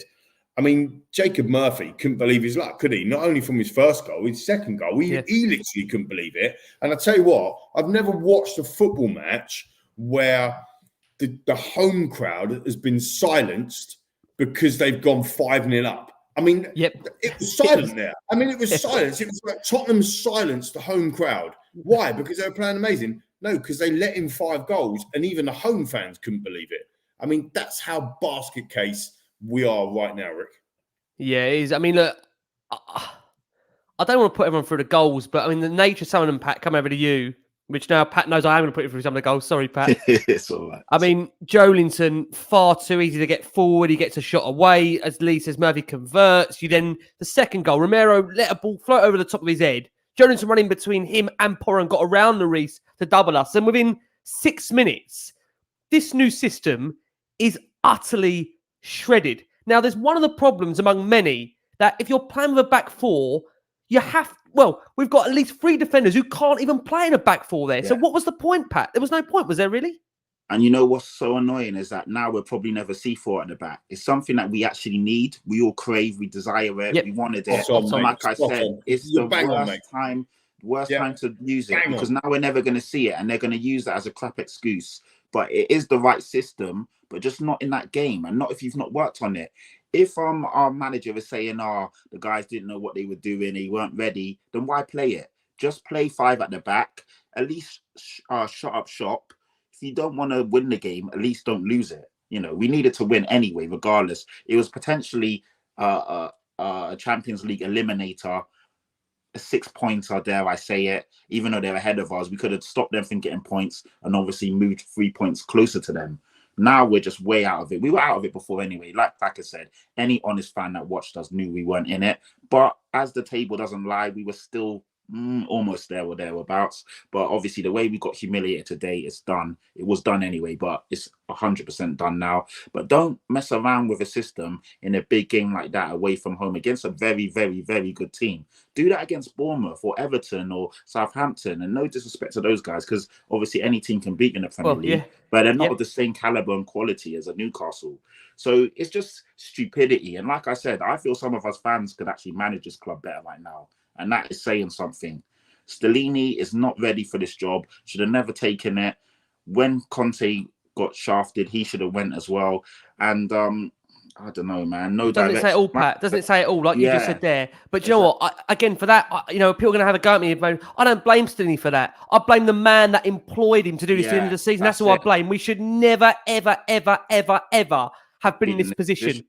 I mean, Jacob Murphy couldn't believe his luck, could he? Not only from his first goal, his second goal, he literally couldn't believe it. And I tell you what, I've never watched a football match where the home crowd has been silenced because they've gone 5-0 up. I mean, it was silent there. I mean, it was silence. It was like Tottenham silenced the home crowd. Why? Because they were playing amazing? No, because they let in 5 goals and even the home fans couldn't believe it. I mean, that's how basket case we are right now, Rick. Yeah, it is. I mean, look, I don't want to put everyone through the goals, but I mean, the nature of some of them, Pat, come over to you, which now Pat knows I am going to put you through some of the goals. Sorry, Pat. It's all right. I mean, Joelinton, far too easy to get forward. He gets a shot away. As Lee says, Murphy converts. The second goal, Romero let a ball float over the top of his head. Joelinton running between him and Poran got around the Reese to double us. And within 6 minutes, this new system is utterly shredded. Now, there's one of the problems among many that if you're playing with a back four, we've got at least 3 defenders who can't even play in a back four there. Yeah. So what was the point, Pat? There was no point, was there really? And you know what's so annoying is that now we'll probably never see 4 at the back. It's something that we actually need. We all crave, we desire it, we wanted it. So like I said, it's the worst time to use it because now we're never going to see it and they're going to use that as a crap excuse. But it is the right system, but just not in that game and not if you've not worked on it. If our manager is saying, the guys didn't know what they were doing, they weren't ready, then why play it? Just play 5 at the back, at least shut up shop. If you don't want to win the game, at least don't lose it. We needed to win anyway, regardless. It was potentially a Champions League eliminator, a 6-pointer, dare I say it. Even though they're ahead of us, we could have stopped them from getting points and obviously moved 3 points closer to them. Now we're just way out of it. We were out of it before anyway. Like Packer said, any honest fan that watched us knew we weren't in it. But as the table doesn't lie, we were still almost there or thereabouts. But obviously the way we got humiliated today, it's done. It was done anyway, but it's 100% done now. But don't mess around with a system in a big game like that away from home against a very, very, very good team. Do that against Bournemouth or Everton or Southampton. And no disrespect to those guys, because obviously any team can beat in the Premier League, but they're not of the same caliber and quality as a Newcastle. So it's just stupidity. And like I said, I feel some of us fans could actually manage this club better right now. And that is saying something. Stellini is not ready for this job. Should have never taken it. When Conte got shafted, he should have went as well. And I don't know, man. Doesn't it say it all, Pat? Doesn't it say it all, like you just said there? But do you know what? Again, for that, people are going to have a go at me. I don't blame Stellini for that. I blame the man that employed him to do this at the end of the season. That's who I blame. We should never, ever, ever, ever, ever have been in this position.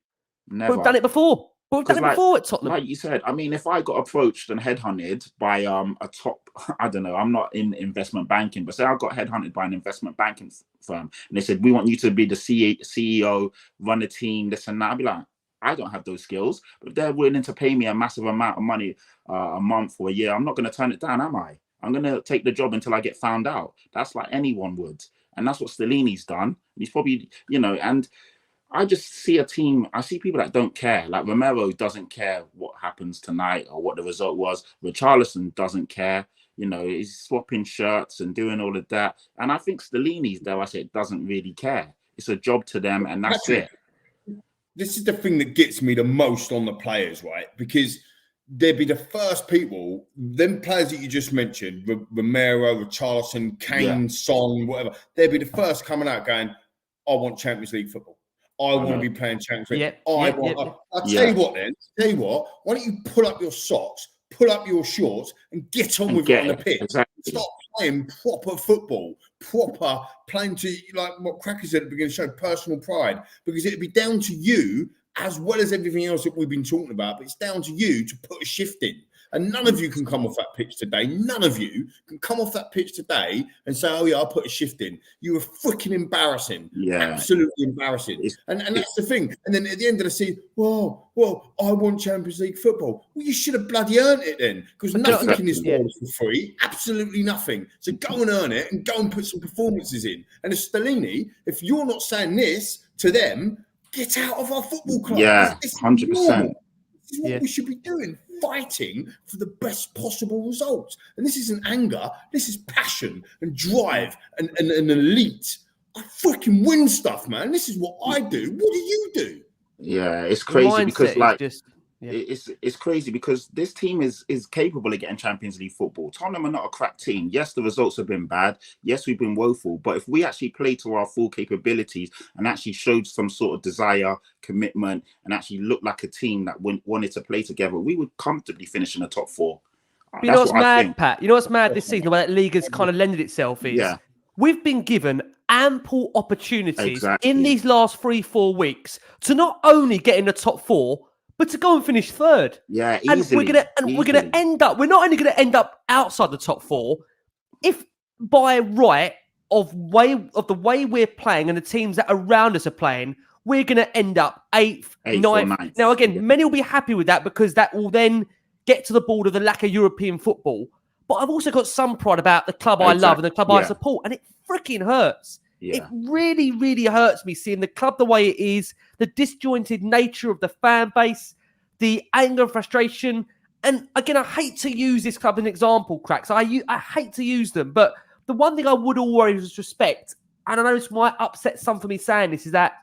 Never. We've done it before. We've done it before at Tottenham. Like you said, I mean, if I got approached and headhunted by a top, I don't know, I'm not in investment banking, but say I got headhunted by an investment banking firm and they said, we want you to be the CEO, run a team, this and that. I'd be like, I don't have those skills, but if they're willing to pay me a massive amount of money a month or a year, I'm not going to turn it down, am I? I'm going to take the job until I get found out. That's like anyone would. And that's what Stellini's done. He's probably, and I just see a team, I see people that don't care. Like Romero doesn't care what happens tonight or what the result was. Richarlison doesn't care. He's swapping shirts and doing all of that. And I think Stellini's, though, I said, doesn't really care. It's a job to them and that's it. This is the thing that gets me the most on the players, right? Because they'd be the first people, them players that you just mentioned, Romero, Richarlison, Kane, Son, whatever, they'd be the first coming out going, I want Champions League football. I want to be playing Champions League. I'll tell you what then. Why don't you pull up your socks, pull up your shorts and get on with it on the pitch. Exactly. Stop playing proper football, playing to, like what Cracker said at the beginning, show personal pride, because it'd be down to you, as well as everything else that we've been talking about, but it's down to you to put a shift in. And none of you can come off that pitch today. None of you can come off that pitch today and say, oh, yeah, I'll put a shift in. You were freaking embarrassing. Yeah. Absolutely embarrassing. And that's the thing. And then at the end of the season, well, I want Champions League football. Well, you should have bloody earned it then, because nothing in this world is for free. Absolutely nothing. So go and earn it and go and put some performances in. And as Stellini, if you're not saying this to them, get out of our football club. Yeah, 100%. This is what we should be doing. Fighting for the best possible results. And this isn't anger, this is passion and drive and elite. I freaking win stuff, man. This is what I do. What do you do? Yeah, it's crazy because it's crazy because this team is capable of getting Champions League football. Tottenham are not a crack team. Yes, the results have been bad. Yes, we've been woeful. But if we actually play to our full capabilities and actually showed some sort of desire, commitment, and actually looked like a team that wanted to play together, we would comfortably finish in the top 4. You know what's mad, Pat? You know what's mad this season, where that league has kind of lended itself is we've been given ample opportunities in these last 3-4 weeks to not only get in the top 4, but to go and finish 3rd. Yeah, easily. And we're gonna end up. We're not only going to end up outside the top 4, if by right of the way we're playing and the teams that around us are playing, we're going to end up 8th, 9th. Now, again, many will be happy with that because that will then get to the board of the lack of European football. But I've also got some pride about the club I love and the club I support, and it freaking hurts. Yeah. It really, really hurts me seeing the club the way it is, the disjointed nature of the fan base, the anger and frustration. And again, I hate to use this club as an example, Cracks. I hate to use them. But the one thing I would always respect, and I know this might upset some for me saying this, is that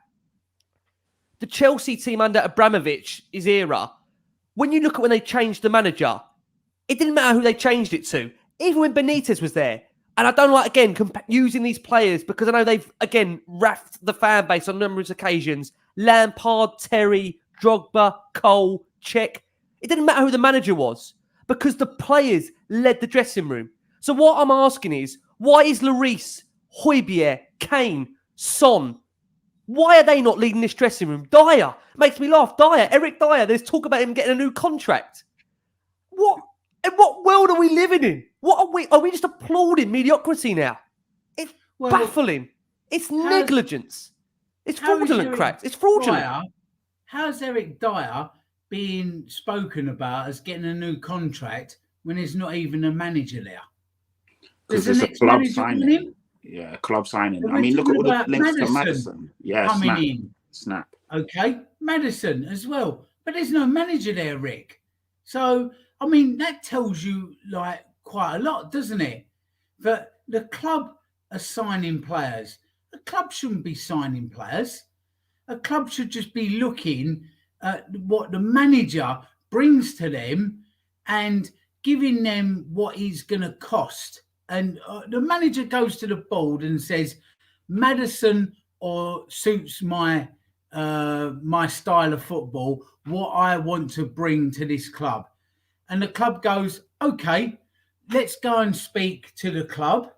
the Chelsea team under Abramovich's era, when you look at when they changed the manager, it didn't matter who they changed it to. Even when Benitez was there. And I don't like, again, using these players because I know they've, again, raffed the fan base on numerous occasions. Lampard, Terry, Drogba, Cole, Cech. It didn't matter who the manager was because the players led the dressing room. So what I'm asking is, why is Lloris, Højbjerg, Kane, Son, why are they not leading this dressing room? Dyer, makes me laugh. Eric Dyer, there's talk about him getting a new contract. In what world are we living in? Are we just applauding mediocrity now? It's baffling. It's negligence. It's fraudulent, Cracks. It's fraudulent. How's Eric Dyer being spoken about as getting a new contract when there's not even a manager there? Because it's a club signing. Yeah, club signing. I mean, look at all the links to Maddison. Yeah, Snap. Okay, Maddison as well. But there's no manager there, Rick. So, I mean, that tells you like quite a lot, doesn't it? That the club are signing players. A club shouldn't be signing players. A club should just be looking at what the manager brings to them and giving them what he's going to cost. And the manager goes to the board and says, Maddison or suits my style of football, what I want to bring to this club. And the club goes, okay, let's go and speak to the club.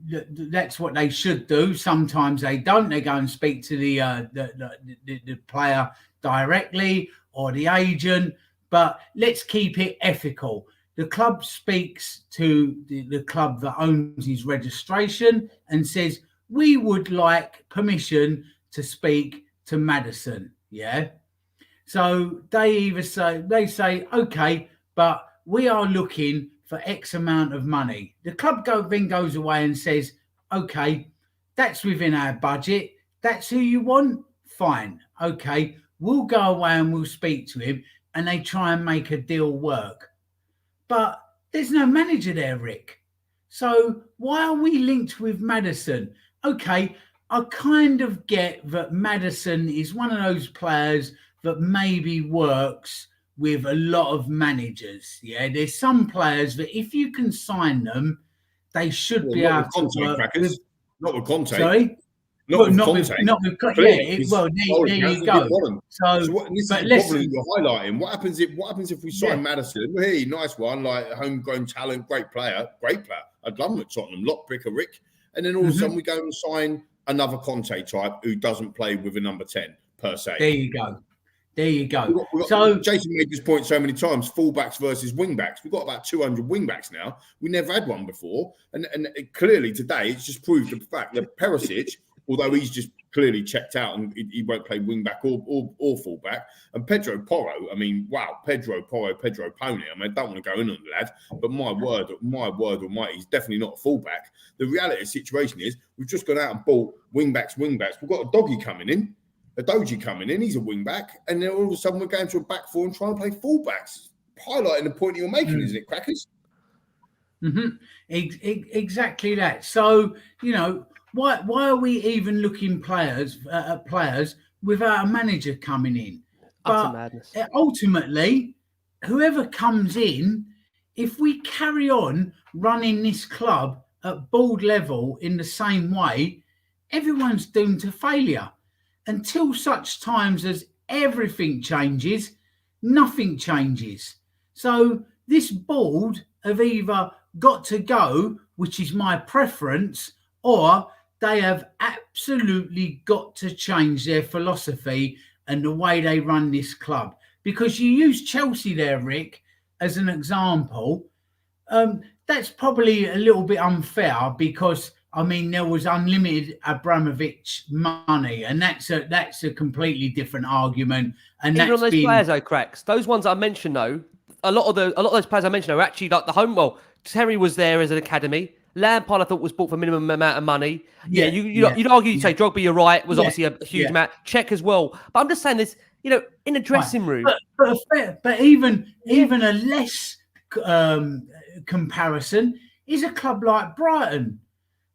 That's what they should do. Sometimes they don't. They go and speak to the player directly or the agent. But let's keep it ethical. The club speaks to the club that owns his registration and says, we would like permission to speak to Maddison. Yeah. So they say, okay, but we are looking for X amount of money. The club then goes away and says, okay, that's within our budget. That's who you want? Fine. Okay, we'll go away and we'll speak to him. And they try and make a deal work. But there's no manager there, Rick. So why are we linked with Maddison? Okay, I kind of get that Maddison is one of those players that maybe works with a lot of managers. Yeah, there's some players that if you can sign them, they should be able to work with. Not with Conte. Sorry? Not with not Conte. with Clearly, his there bowling you council go. didn't want him. So, So this is but the let's problem you're highlighting. What happens if we sign Maddison? Well, hey, nice one, like homegrown talent, great player. I'd love him at Tottenham, lockpicker Rick. And then all of a sudden we go and sign another Conte type who doesn't play with a number 10 per se. There you go. So Jason made this point so many times: fullbacks versus wingbacks. We've got about 200 wingbacks now. We never had one before, and clearly today it's just proved the fact that Perisic, although he's just clearly checked out and he won't play wingback or fullback, and Pedro Porro. I mean, wow, Pedro Pony. I mean, I don't want to go in on the lad, but my word almighty, he's definitely not a fullback. The reality of the situation is we've just gone out and bought wingbacks. We've got a doggy coming in. A Doji coming in, he's a wing back, and then all of a sudden we're going to a back four and trying to play fullbacks. Highlighting the point you're making, isn't it, Crackers? Exactly that. So, why are we even looking at players without a manager coming in? Utter madness. Ultimately, whoever comes in, if we carry on running this club at board level in the same way, everyone's doomed to failure. Until such times as everything changes, nothing changes. So this board have either got to go, which is my preference, or they have absolutely got to change their philosophy and the way they run this club. Because you use Chelsea there, Rick, as an example. That's probably a little bit unfair because there was unlimited Abramovich money, and that's a completely different argument. And even that's on those players, though, Cracks, those ones I mentioned, though, a lot of those players I mentioned are actually like the home. Well, Terry was there as an academy. Lampard, I thought, was bought for minimum amount of money. You'd argue, you'd say Drogba, you're right, was obviously a huge amount. Czech as well. But I'm just saying this, in a dressing room. But even a less comparison is a club like Brighton,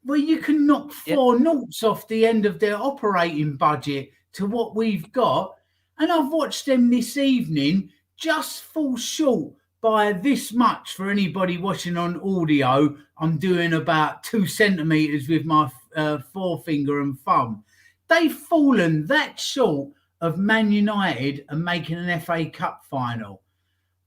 where you can knock 4 noughts off the end of their operating budget to what we've got. And I've watched them this evening just fall short by this much. For anybody watching on audio, I'm doing about 2 centimetres with my forefinger and thumb. They've fallen that short of Man United and making an FA Cup final.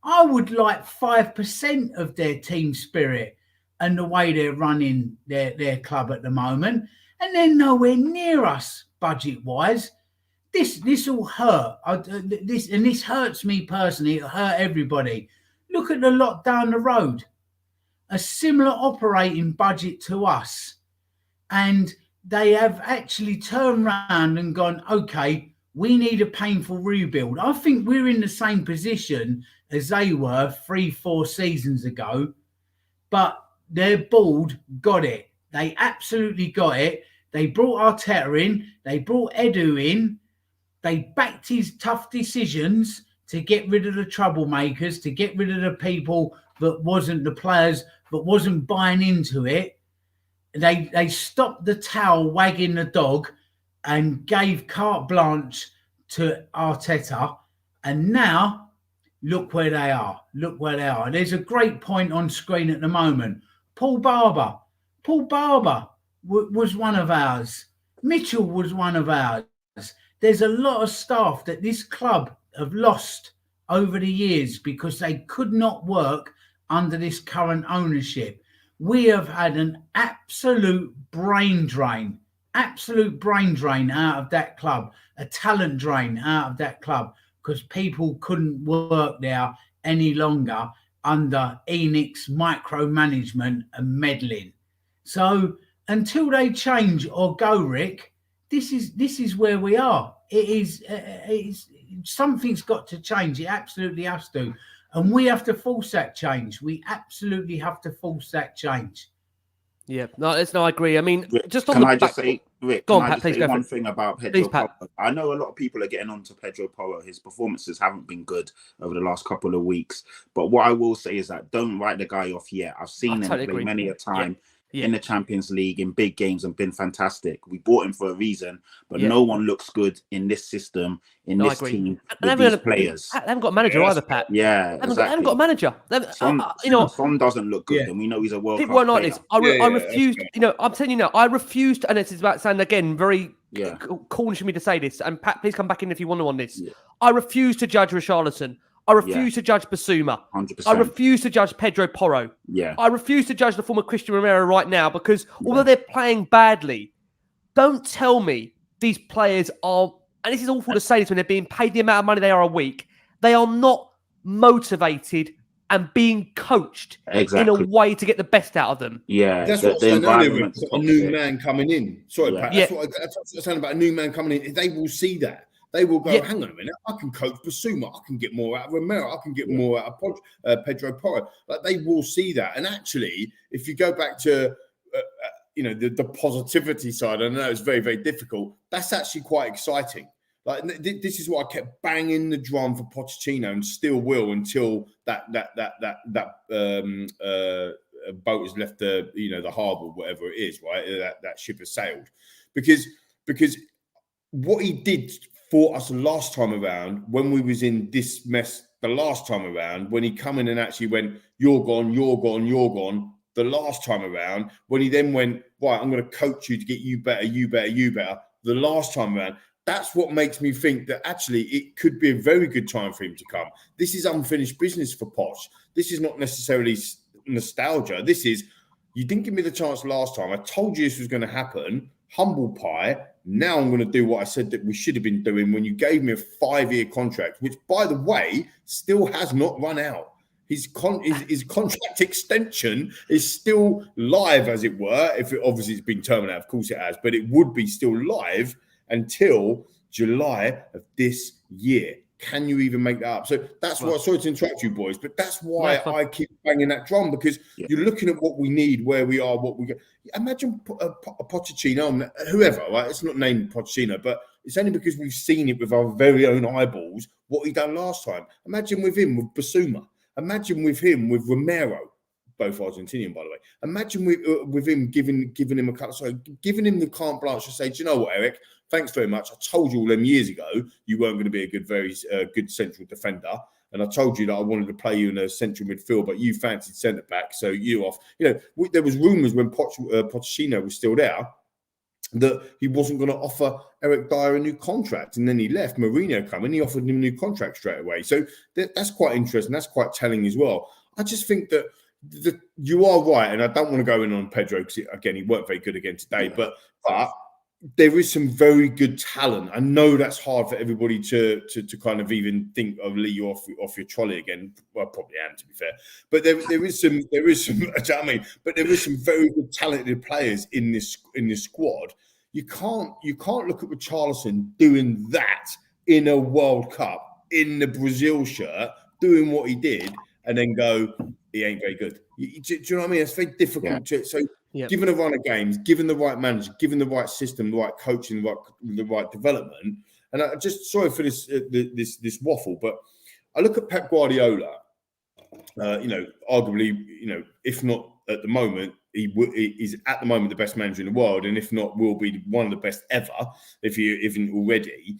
I would like 5% of their team spirit and the way they're running their club at the moment, and they're nowhere near us budget-wise. This will hurt. This hurts me personally. It'll hurt everybody. Look at the lot down the road. A similar operating budget to us, and they have actually turned around and gone, okay, we need a painful rebuild. I think we're in the same position as they were 3-4 seasons ago, but their board got it. They absolutely got it. They brought Arteta in. They brought Edu in. They backed his tough decisions to get rid of the troublemakers, to get rid of the people that wasn't the players, that wasn't buying into it. They stopped the tail wagging the dog and gave carte blanche to Arteta. And now, look where they are. Look where they are. There's a great point on screen at the moment. Paul Barber was one of ours. Mitchell was one of ours. There's a lot of staff that this club have lost over the years because they could not work under this current ownership. We have had an absolute brain drain out of that club, a talent drain out of that club because people couldn't work there any longer under Enix's micromanagement and meddling. So until they change or go, Rick, this is where we are. It is something's got to change. It absolutely has to, and we have to force that change. We absolutely have to force that change. Yeah, no, I agree. I mean, Rick, just on can the I just say, Rick? Go can on, I Pat, just please say go one for it. thing about Pedro Please, Pat. Porro? I know a lot of people are getting on to Pedro Porro. His performances haven't been good over the last couple of weeks. But what I will say is that don't write the guy off yet. I've seen him totally play agree. many a time. in the Champions League, in big games, and been fantastic. We bought him for a reason, but Yeah. no one looks good in this system, in No, I this agree. team, And with these players. They haven't got a manager either, Pat. Yeah, They haven't got a manager. Son doesn't look good, and we know he's a world people class won't like player. this. I refused. I'm telling you now, I refused, and it's about saying again, very cornish of me to say this. And Pat, please come back in if you want to on this. Yeah. I refuse to judge Richarlison. I refuse to judge Basuma. 100%. I refuse to judge Pedro Porro. Yeah. I refuse to judge the former Christian Romero right now because although they're playing badly, don't tell me these players are, and this is awful to say this when they're being paid the amount of money they are a week, they are not motivated and being coached in a way to get the best out of them. Yeah, that's what I was saying earlier. A new man coming in. Sorry, Pat. That's what I was saying about a new man coming in. They will see that. They will go, hang on a minute, I can coach Basuma, I can get more out of Romero, I can get more out of Pedro Porro. Like, they will see that. And actually, if you go back to, the positivity side, I know it's very, very difficult. That's actually quite exciting. Like, this is what I kept banging the drum for Pochettino and still will until that boat has left the harbour, whatever it is, right? That ship has sailed. Because what he did for us last time around, when we was in this mess the last time around, when he come in and actually went, you're gone, you're gone, you're gone, the last time around, when he then went, right, I'm going to coach you to get you better, you better, you better, the last time around, that's what makes me think that actually it could be a very good time for him to come. This is unfinished business for Poch. This is not necessarily nostalgia. This is, you didn't give me the chance last time. I told you this was going to happen. Humble pie. Now I'm going to do what I said that we should have been doing when you gave me a 5-year contract, which, by the way, still has not run out. His contract extension is still live, as it were. If it obviously it's been terminated, of course it has, but it would be still live until July of this year. Can you even make that up? So that's why, sorry to interrupt you boys, but that's why I keep banging that drum, because you're looking at what we need, where we are, what we get. Imagine a Pochettino, whoever, right? It's not named Pochettino, but it's only because we've seen it with our very own eyeballs, what he done last time. Imagine with him, with Basuma. Imagine with him, with Romero, both Argentinian, by the way. Imagine with him giving him giving him the carte blanche to say, do you know what, Eric? Thanks very much. I told you all them years ago you weren't going to be a very good central defender, and I told you that I wanted to play you in a central midfield, but you fancied centre back, so you off. There was rumours when Pochettino was still there that he wasn't going to offer Eric Dyer a new contract, and then he left. Mourinho come and he offered him a new contract straight away. So that's quite interesting. That's quite telling as well. I just think that you are right, and I don't want to go in on Pedro because again he weren't very good again today, but there is some very good talent. I know that's hard for everybody to kind of even think of Lee off your trolley again. Well, I probably am, to be fair. But there is some. Do you know what I mean? But there is some very good talented players in this squad. You can't look at Richarlison doing that in a World Cup in the Brazil shirt, doing what he did, and then go, he ain't very good. Do you know what I mean? It's very difficult to. So, given a run of games, given the right manager, given the right system, the right coaching, the right development, and I just sorry for this waffle, but I look at Pep Guardiola. Arguably, if not at the moment, he's at the moment the best manager in the world, and if not, will be one of the best ever, if he isn't already.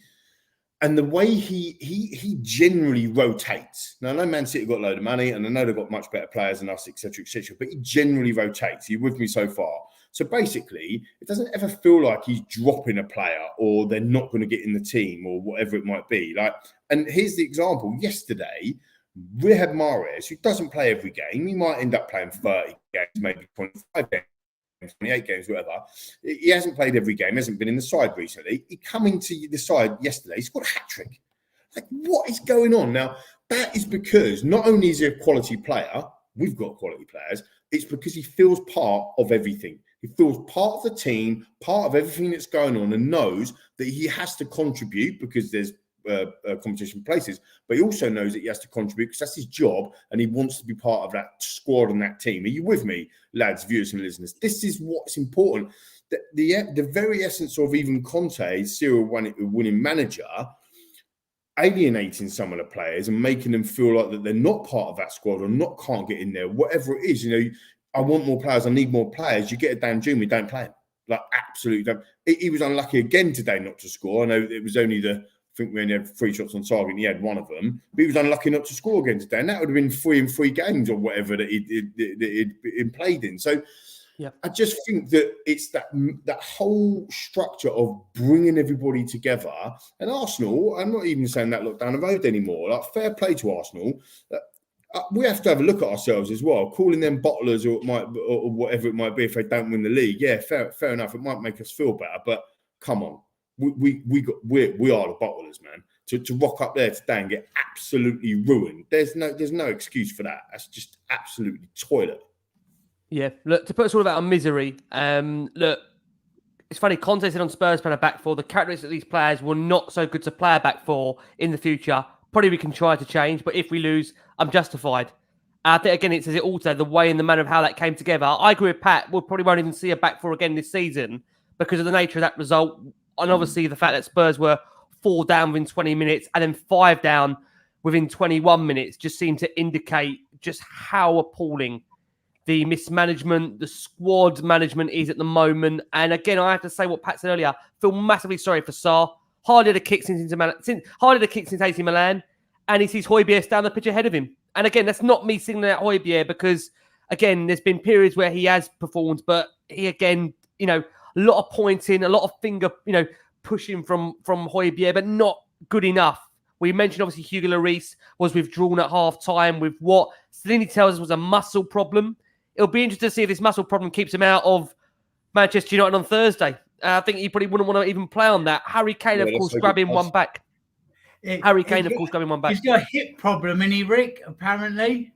And the way he generally rotates. Now, I know Man City got a load of money, and I know they've got much better players than us, etc., but he generally rotates. Are you with me so far? So basically, it doesn't ever feel like he's dropping a player or they're not going to get in the team or whatever it might be. And here's the example. Yesterday, we had Mahrez, who doesn't play every game. He might end up playing 30 games, maybe 25 games. 28 games, whatever. He hasn't played every game, hasn't been in the side recently. He coming to the side yesterday, he's got a hat-trick. Like, what is going on? Now, that is because not only is he a quality player, we've got quality players, it's because he feels part of everything. He feels part of the team, part of everything that's going on, and knows that he has to contribute because there's competition places, but he also knows that he has to contribute because that's his job, and he wants to be part of that squad and that team. Are you with me, lads, viewers and listeners? This is what's important. The very essence of even Conte, serial winning manager, alienating some of the players and making them feel like that they're not part of that squad or can't get in there, whatever it is. I want more players. I need more players. You get a Dan June, we don't play him. Like, absolutely don't. He was unlucky again today not to score. I know it was only I think we only had 3 shots on target and he had one of them. But he was unlucky not to score again today. And that would have been 3 in 3 games or whatever that he'd played in. So I just think that it's that whole structure of bringing everybody together. And Arsenal, I'm not even saying that look down the road anymore. Like, fair play to Arsenal. We have to have a look at ourselves as well. Calling them bottlers or whatever it might be if they don't win the league, yeah, fair enough. It might make us feel better, but come on, we are the bottlers, man. To rock up there today and get absolutely ruined, there's no excuse for that. That's just absolutely toilet. Yeah, look, to put us all about our misery. Look, it's funny. Conte said on Spurs playing a back four, the characteristics of these players were not so good to play a back four in the future. Probably we can try to change, but if we lose, I'm justified. I think, again, it says it all today, the way and the manner of how that came together. I agree with Pat. We probably won't even see a back four again this season because of the nature of that result. And obviously the fact that Spurs were 4 down within 20 minutes and then 5 down within 21 minutes just seemed to indicate just how appalling the mismanagement, the squad management is at the moment. And again, I have to say what Pat said earlier. Feel massively sorry for Sarr. Hardly a kick since AC Milan, and he sees Højbjerg down the pitch ahead of him. And again, that's not me singling out Højbjerg because, again, there's been periods where he has performed, but he, again, a lot of pointing, a lot of finger, pushing from Højbjerg, but not good enough. We mentioned, obviously, Hugo Lloris was withdrawn at half-time with what Stellini tells us was a muscle problem. It'll be interesting to see if this muscle problem keeps him out of Manchester United on Thursday. I think he probably wouldn't want to even play on that. Harry Kane, of course, grabbing one back. Harry Kane, of course, grabbing one back. He's got a hip problem, isn't he, Rick? Apparently.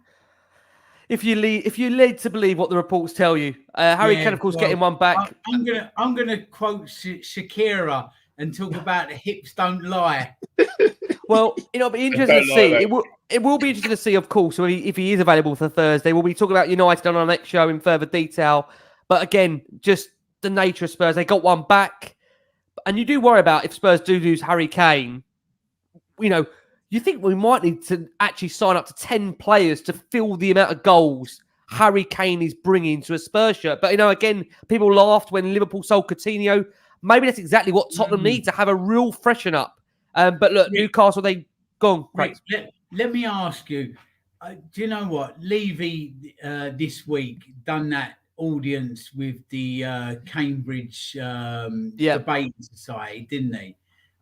If you lead to believe what the reports tell you, Harry Kane, of course, getting one back. I'm gonna quote Shakira and talk about the hips don't lie. Well, it'll be interesting to see. It will be interesting to see, of course, if he is available for Thursday. We'll be talking about United on our next show in further detail. But again, just the nature of Spurs, they got one back, and you do worry about if Spurs do lose Harry Kane. You think we might need to actually sign up to 10 players to fill the amount of goals Harry Kane is bringing to a Spurs shirt. But again, people laughed when Liverpool sold Coutinho. Maybe that's exactly what Tottenham need to have a real freshen up. But look, Newcastle, they go on. Let me ask you. Do you know what Levy this week done that audience with the Cambridge Debate Society, didn't he?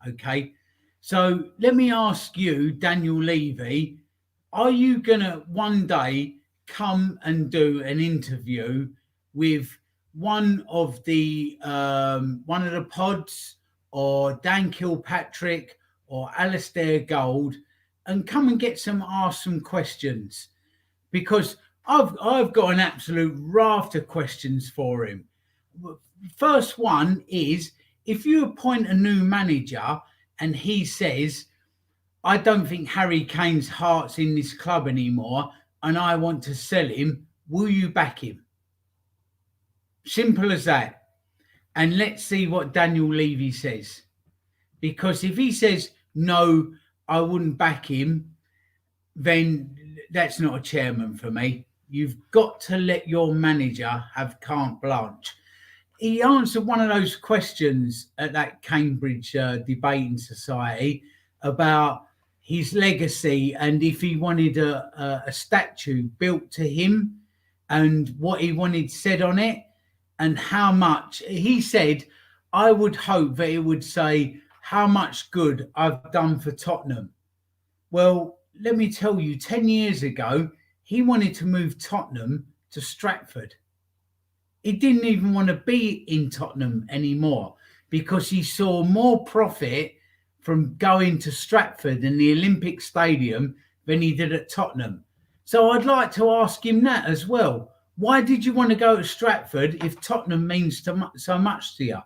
Okay, so let me ask you, Daniel Levy, are you gonna one day come and do an interview with one of the pods, or Dan Kilpatrick or Alistair Gold, and come and ask some questions? Because I've got an absolute raft of questions for him. First one is, if you appoint a new manager and he says, I don't think Harry Kane's heart's in this club anymore and I want to sell him, will you back him? Simple as that. And let's see what Daniel Levy says. Because if he says, no, I wouldn't back him, then that's not a chairman for me. You've got to let your manager have carte blanche. He answered one of those questions at that Cambridge Debating Society about his legacy and if he wanted a statue built to him and what he wanted said on it and how much. He said, I would hope that it would say how much good I've done for Tottenham. Well, let me tell you, 10 years ago, he wanted to move Tottenham to Stratford. He didn't even want to be in Tottenham anymore because he saw more profit from going to Stratford and the Olympic Stadium than he did at Tottenham. So I'd like to ask him that as well. Why did you want to go to Stratford if Tottenham means so much to you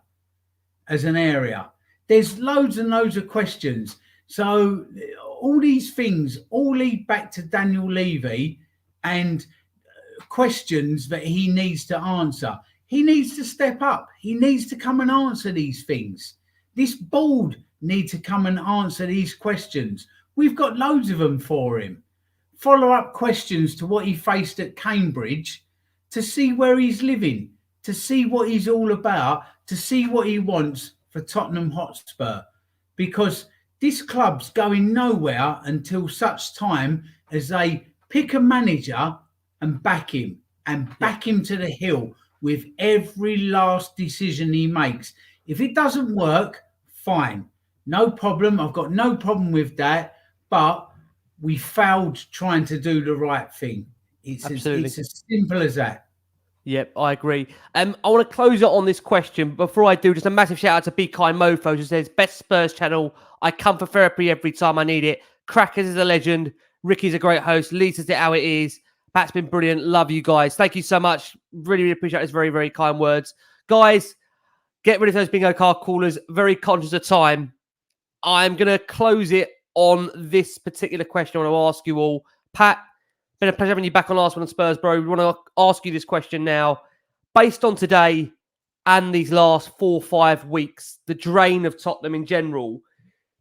as an area? There's loads and loads of questions. So all these things all lead back to Daniel Levy and questions that he needs to answer. He needs to step up. He needs to come and answer these things. This board needs to come and answer these questions. We've got loads of them for him. Follow-up questions to what he faced at Cambridge to see where he's living, to see what he's all about, to see what he wants for Tottenham Hotspur, because this club's going nowhere until such time as they pick a manager and back him to the hill with every last decision he makes. If it doesn't work, fine, no problem. I've got no problem with that, but we failed trying to do the right thing. It's as simple as that. Yep, I agree. I want to close it on this question. Before I do, just a massive shout out to Be Kind Mofo, who says, best Spurs channel. I come for therapy every time I need it. Crackers is a legend. Ricky's a great host. Lee says it how it is. Pat's been brilliant. Love you guys. Thank you so much. Really, really appreciate his very, very kind words. Guys, get rid of those bingo card callers. Very conscious of time. I'm going to close it on this particular question I want to ask you all. Pat, been a pleasure having you back on Last One on Spurs, bro. We want to ask you this question now. Based on today and these last 4 or 5 weeks, the drain of Tottenham in general,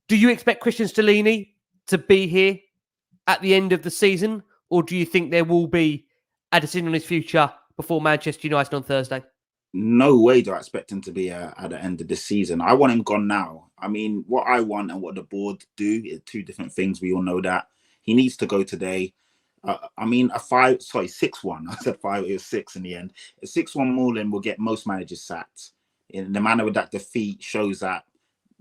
do you expect Cristian Stellini to be here at the end of the season? Or do you think there will be a decision on his future before Manchester United on Thursday? No way do I expect him to be at the end of the season. I want him gone now. I mean, what I want and what the board do is 2 different things. We all know that. He needs to go today. I mean, 6-1. I said 5, it was 6 in the end. A 6-1 mauling will get most managers sacked. In the manner that defeat shows that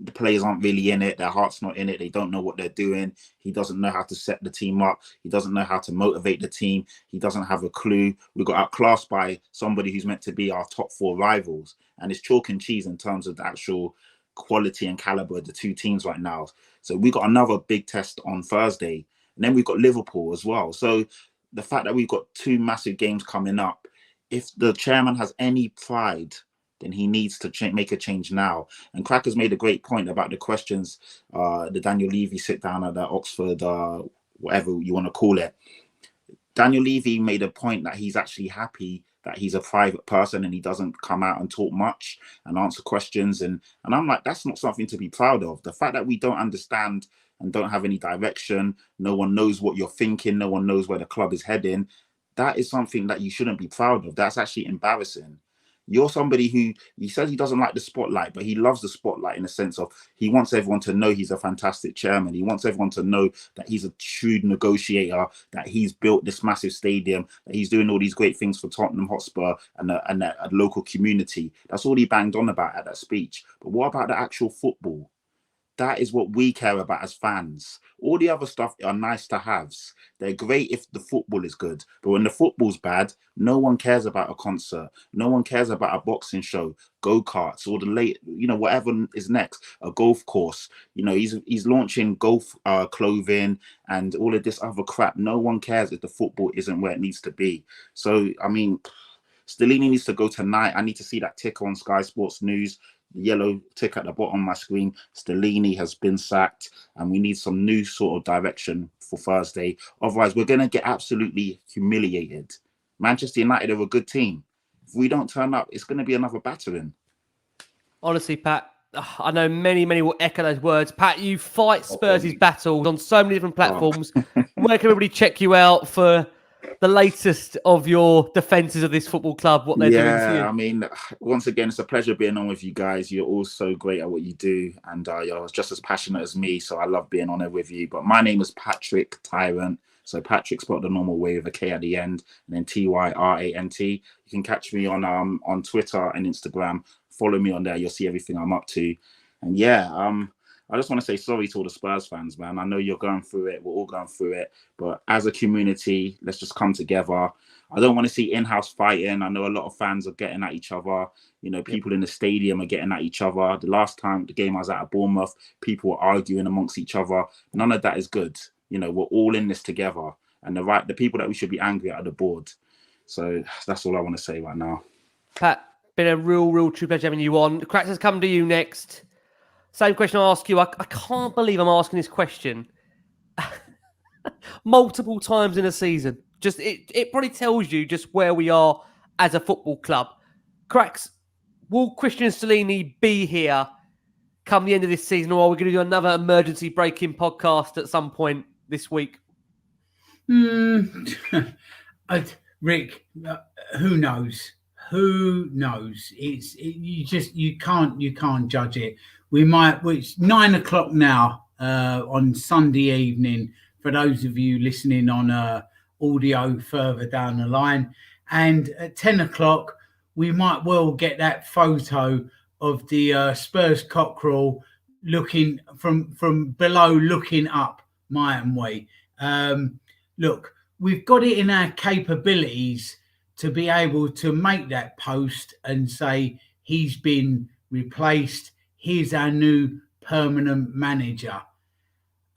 the players aren't really in it. Their heart's not in it. They don't know what they're doing. He doesn't know how to set the team up. He doesn't know how to motivate the team. He doesn't have a clue. We got outclassed by somebody who's meant to be our top 4 rivals. And it's chalk and cheese in terms of the actual quality and caliber of the 2 teams right now. So we got another big test on Thursday. And then we've got Liverpool as well. So the fact that we've got 2 massive games coming up, if the chairman has any pride, then he needs to make a change now. And Cracker's made a great point about the questions, the Daniel Levy sit down at the Oxford, whatever you want to call it. Daniel Levy made a point that he's actually happy that he's a private person and he doesn't come out and talk much and answer questions. And I'm like, that's not something to be proud of. The fact that we don't understand and don't have any direction, no one knows what you're thinking, no one knows where the club is heading, that is something that you shouldn't be proud of. That's actually embarrassing. You're somebody who, he says he doesn't like the spotlight, but he loves the spotlight in the sense of he wants everyone to know he's a fantastic chairman. He wants everyone to know that he's a shrewd negotiator, that he's built this massive stadium, that he's doing all these great things for Tottenham Hotspur and a local community. That's all he banged on about at that speech. But what about the actual football? That is what we care about as fans. All the other stuff are nice to haves. They're great if the football is good. But when the football's bad, no one cares about a concert. No one cares about a boxing show, go-karts, or the late, whatever is next, a golf course. He's launching golf clothing and all of this other crap. No one cares if the football isn't where it needs to be. So, I mean, Stellini needs to go tonight. I need to see that ticker on Sky Sports News. The yellow tick at the bottom of my screen. Stellini has been sacked, and we need some new sort of direction for Thursday. Otherwise, we're going to get absolutely humiliated. Manchester United are a good team. If we don't turn up, it's going to be another battering. Honestly, Pat, I know many will echo those words. Pat, you fight Spurs' battles on so many different platforms. Where can everybody check you out for the latest of your defences of this football club, what they're doing for you? I mean, once again, it's a pleasure being on with you guys. You're all so great at what you do, and you're just as passionate as me, so I love being on it with you. But my name is Patrick Tyrant, so Patrick spelled the normal way with a K at the end, and then Tyrant. You can catch me on Twitter and Instagram. Follow me on there, you'll see everything I'm up to. And I just want to say sorry to all the Spurs fans, man. I know you're going through it. We're all going through it. But as a community, let's just come together. I don't want to see in-house fighting. I know a lot of fans are getting at each other. People in the stadium are getting at each other. The last time the game I was at Bournemouth, people were arguing amongst each other. None of that is good. We're all in this together. And the people that we should be angry at are the board. So that's all I want to say right now. Pat, been a real true pleasure having you on. Cracks has come to you next. Same question I ask you. I can't believe I'm asking this question multiple times in a season. Just it probably tells you just where we are as a football club. Cracks, will Cristian Stellini be here come the end of this season, or are we going to do another emergency break-in podcast at some point this week? Rick, who knows? Who knows? You can't judge it. It's 9 o'clock now on Sunday evening for those of you listening on audio further down the line, and at 10 o'clock we might well get that photo of the Spurs cockerel looking from below, looking up, mightn't we? Look, we've got it in our capabilities to be able to make that post and say he's been replaced. Here's our new permanent manager.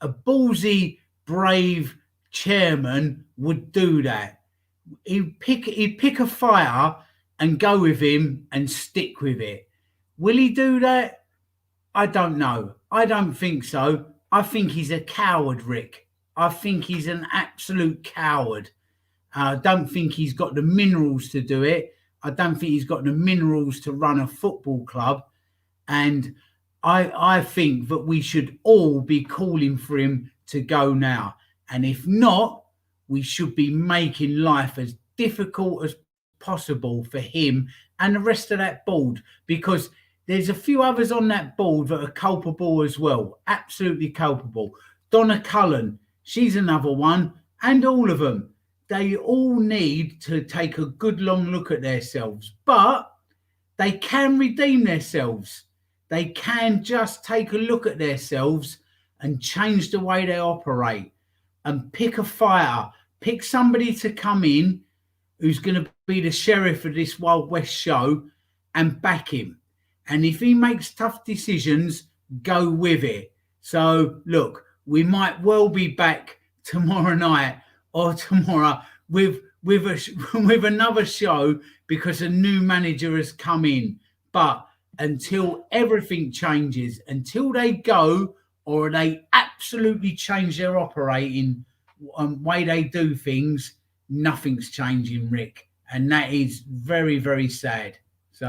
A ballsy, brave chairman would do that. He'd pick a fire and go with him and stick with it. Will he do that? I don't know. I don't think so. I think he's a coward, Rick. I think he's an absolute coward. I don't think he's got the minerals to do it. I don't think he's got the minerals to run a football club. And I think that we should all be calling for him to go now. And if not, we should be making life as difficult as possible for him and the rest of that board, because there's a few others on that board that are culpable as well. Absolutely culpable. Donna Cullen, she's another one, and all of them. They all need to take a good long look at themselves, but they can redeem themselves. They can just take a look at themselves and change the way they operate and pick a fighter, pick somebody to come in who's going to be the sheriff of this Wild West show and back him. And if he makes tough decisions, go with it. So, look, we might well be back tomorrow night or tomorrow with another show because a new manager has come in. But until everything changes, until they go or they absolutely change their operating way they do things, nothing's changing, Rick. And that is very, very sad. So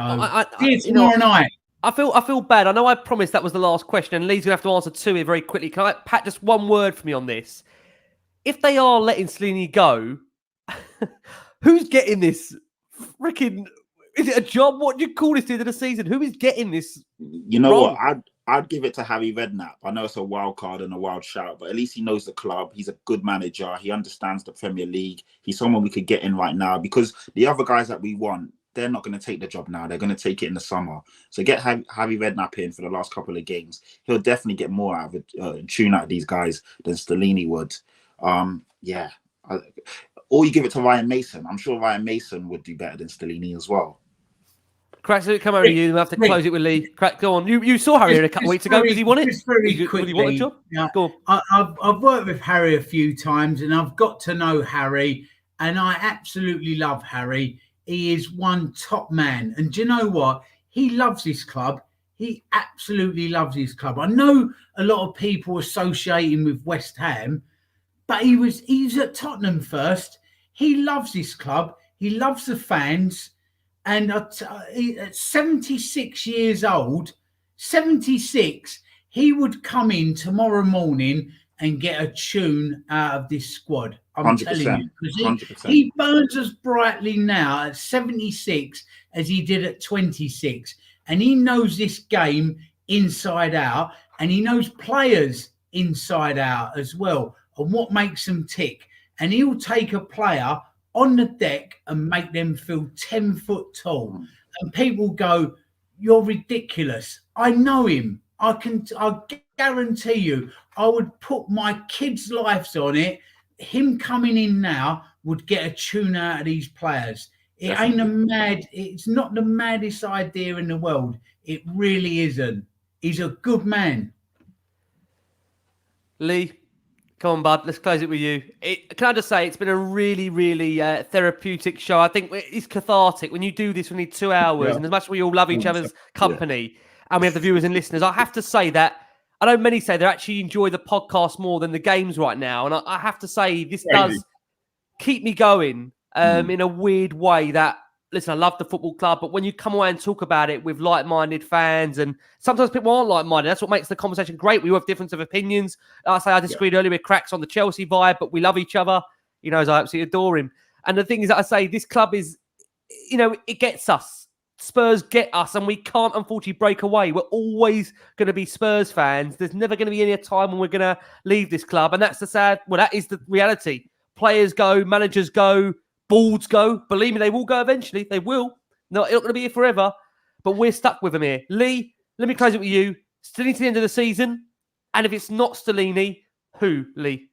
tomorrow night. I feel bad. I know I promised that was the last question, and Lee's going to have to answer two here very quickly. Can I, Pat, just one word for me on this? If they are letting Stellini go, who's getting this freaking... Is it a job? What do you call this at the end of the season? Who is getting this? You know what? I'd give it to Harry Redknapp. I know it's a wild card and a wild shout, but at least he knows the club. He's a good manager. He understands the Premier League. He's someone we could get in right now, because the other guys that we want, they're not going to take the job now. They're going to take it in the summer. So get Harry Redknapp in for the last couple of games. He'll definitely get more out of it, tune out of these guys than Stellini would. Or you give it to Ryan Mason. I'm sure Ryan Mason would do better than Stellini as well. Crack, come over to you. We'll have to close it with Lee. Crack, go on. You saw Harry a couple of weeks ago. Did he want it? Just very quickly. Did he want a job? Yeah, go on. I've worked with Harry a few times, and I've got to know Harry, and I absolutely love Harry. He is one top man. And do you know what? He loves this club. He absolutely loves his club. I know a lot of people associate him with West Ham, but he was at Tottenham first. He loves this club. He loves the fans. And at 76 years old, 76, he would come in tomorrow morning and get a tune out of this squad. I'm telling you, because he burns as brightly now at 76 as he did at 26. And he knows this game inside out, and he knows players inside out as well, and what makes them tick. And he'll take a player on the deck and make them feel 10 foot tall. And people go, you're ridiculous. I know him. I guarantee you, I would put my kids' lives on it. Him coming in now would get a tune out of these players. It's not the maddest idea in the world. It really isn't. He's a good man. Lee, come on, bud. Let's close it with you. Can I just say, it's been a really, really therapeutic show. I think it's cathartic when you do this for only 2 hours, and as much as we all love each other's company, and we have the viewers and listeners, I have to say that I know many say they actually enjoy the podcast more than the games right now, and I have to say this does keep me going in a weird way. That, listen, I love the football club, but when you come away and talk about it with like-minded fans, and sometimes people aren't like-minded, that's what makes the conversation great. We all have difference of opinions. I disagreed earlier with Cracks on the Chelsea vibe, but we love each other. He knows I absolutely adore him. And the thing is that I say this club is it gets us. Spurs get us, and we can't unfortunately break away. We're always going to be Spurs fans. There's never going to be any time when we're going to leave this club, and that's that is the reality. Players go, managers go, boards go. Believe me, they will go eventually. They will. No, it's not going to be here forever, but we're stuck with them here. Lee, let me close it with you. Stellini to the end of the season, and if it's not Stellini, who, Lee?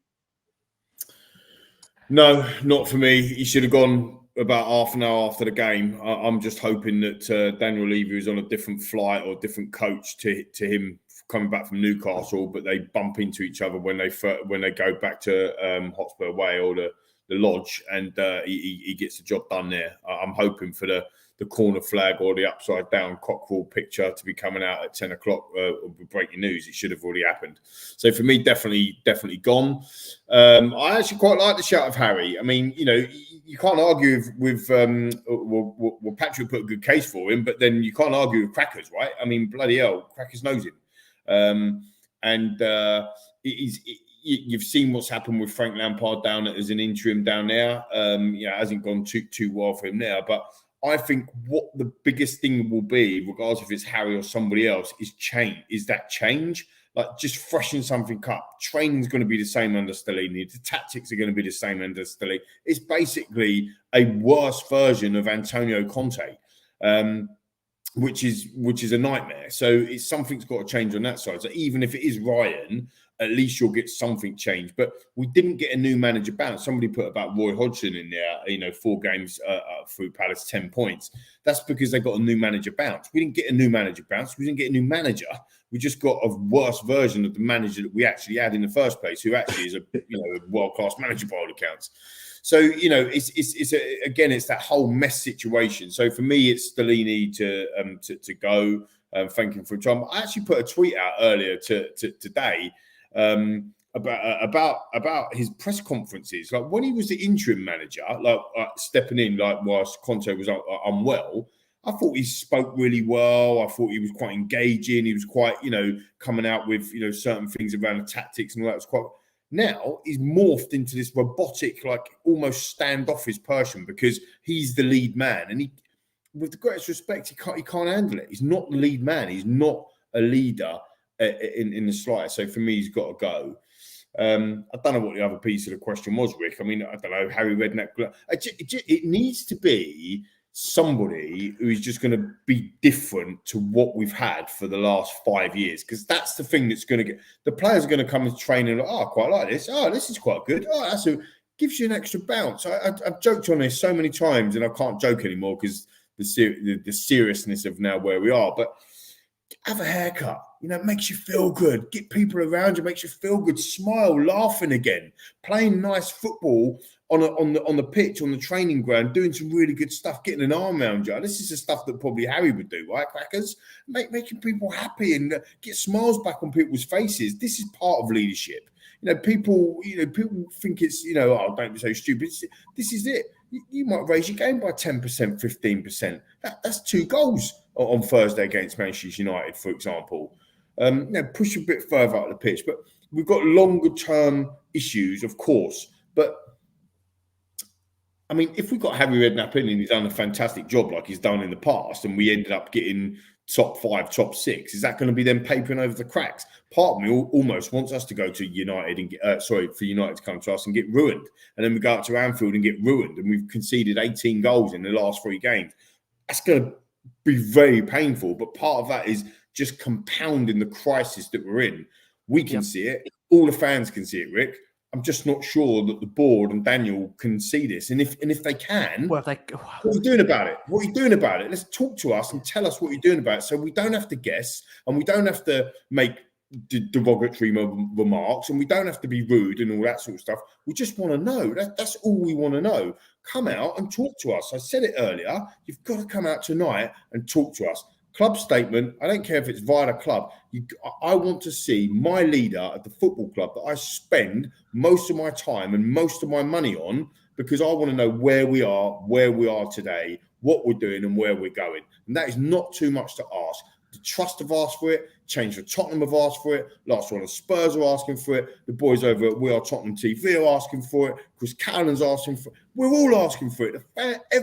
No, not for me. He should have gone about half an hour after the game. I'm just hoping that Daniel Levy is on a different flight or different coach to him coming back from Newcastle, but they bump into each other when they go back to Hotspur Way or the lodge, and he gets the job done there. I'm hoping for the corner flag or the upside down cockerel picture to be coming out at 10 o'clock with breaking news. It should have already happened. So for me, definitely gone. I actually quite like the shout of Harry. I mean, you can't argue with well, Patrick put a good case for him, but then you can't argue with Crackers, right? I mean, bloody hell, Crackers knows him. You've seen what's happened with Frank Lampard down as an interim down there. It hasn't gone too well for him there, but I think what the biggest thing will be, regardless if it's Harry or somebody else, is change. Is that change? Like just freshen something up. Training's going to be the same under Stellini. The tactics are going to be the same under Stellini. It's basically a worse version of Antonio Conte, which is a nightmare. So it's something's got to change on that side. So even if it is Ryan, at least you'll get something changed. But we didn't get a new manager bounce. Somebody put about Roy Hodgson in there, 4 games through Palace, 10 points. That's because they got a new manager bounce. We didn't get a new manager bounce. We didn't get a new manager. We just got a worse version of the manager that we actually had in the first place, who actually is a world-class manager by all accounts. So, it's that whole mess situation. So for me, it's Stellini to go. Thank him for a time. I actually put a tweet out earlier today about his press conferences, like when he was the interim manager, stepping in, whilst Conte was unwell. I thought he spoke really well. I thought he was quite engaging. He was quite, coming out with certain things around the tactics and all that. Was quite. Now he's morphed into this robotic, almost standoffish person because he's the lead man, and he, with the greatest respect, he can't handle it. He's not the lead man. He's not a leader in the slightest. So for me, he's got to go. I don't know what the other piece of the question was, Rick. I mean, I don't know. Harry Redknapp. It needs to be somebody who is just going to be different to what we've had for the last 5 years, because that's the thing that's going to get the players are going to come and train and I quite like this. Oh, this is quite good. Oh, gives you an extra bounce. I've joked on this so many times, and I can't joke anymore because the seriousness of now where we are. But have a haircut. It makes you feel good. Get people around you, makes you feel good. Smile, laughing again, playing nice football on the pitch, on the training ground, doing some really good stuff, getting an arm around you. This is the stuff that probably Harry would do, right, Crackers? Making people happy and get smiles back on people's faces. This is part of leadership. People think it's, don't be so stupid. This is it. You might raise your game by 10%, 15%. That's 2 goals on Thursday against Manchester United, for example. Push a bit further up the pitch. But we've got longer term issues, of course. But I mean, if we got Harry Redknapp in and he's done a fantastic job like he's done in the past, and we ended up getting top 5, top 6, is that going to be them papering over the cracks? Part of me almost wants us to go to United and get, for United to come to us and get ruined. And then we go up to Anfield and get ruined. And we've conceded 18 goals in the last 3 games. That's going to be very painful. But part of that is just compounding the crisis that we're in. We can see it. All the fans can see it, Rick. I'm just not sure that the board and Daniel can see this. And if they can, what are you doing about it? What are you doing about it? Let's talk to us and tell us what you're doing about it, so we don't have to guess and we don't have to make derogatory remarks and we don't have to be rude and all that sort of stuff. We just want to know. That's all we want to know. Come out and talk to us. I said it earlier. You've got to come out tonight and talk to us. Club statement, I don't care if it's via the club. I want to see my leader at the football club that I spend most of my time and most of my money on, because I want to know where we are today, what we're doing and where we're going. And that is not too much to ask. The Trust have asked for it. Change for Tottenham have asked for it. Last one, the Spurs are asking for it. The boys over at We Are Tottenham TV are asking for it. Chris Callan's asking for it. We're all asking for it.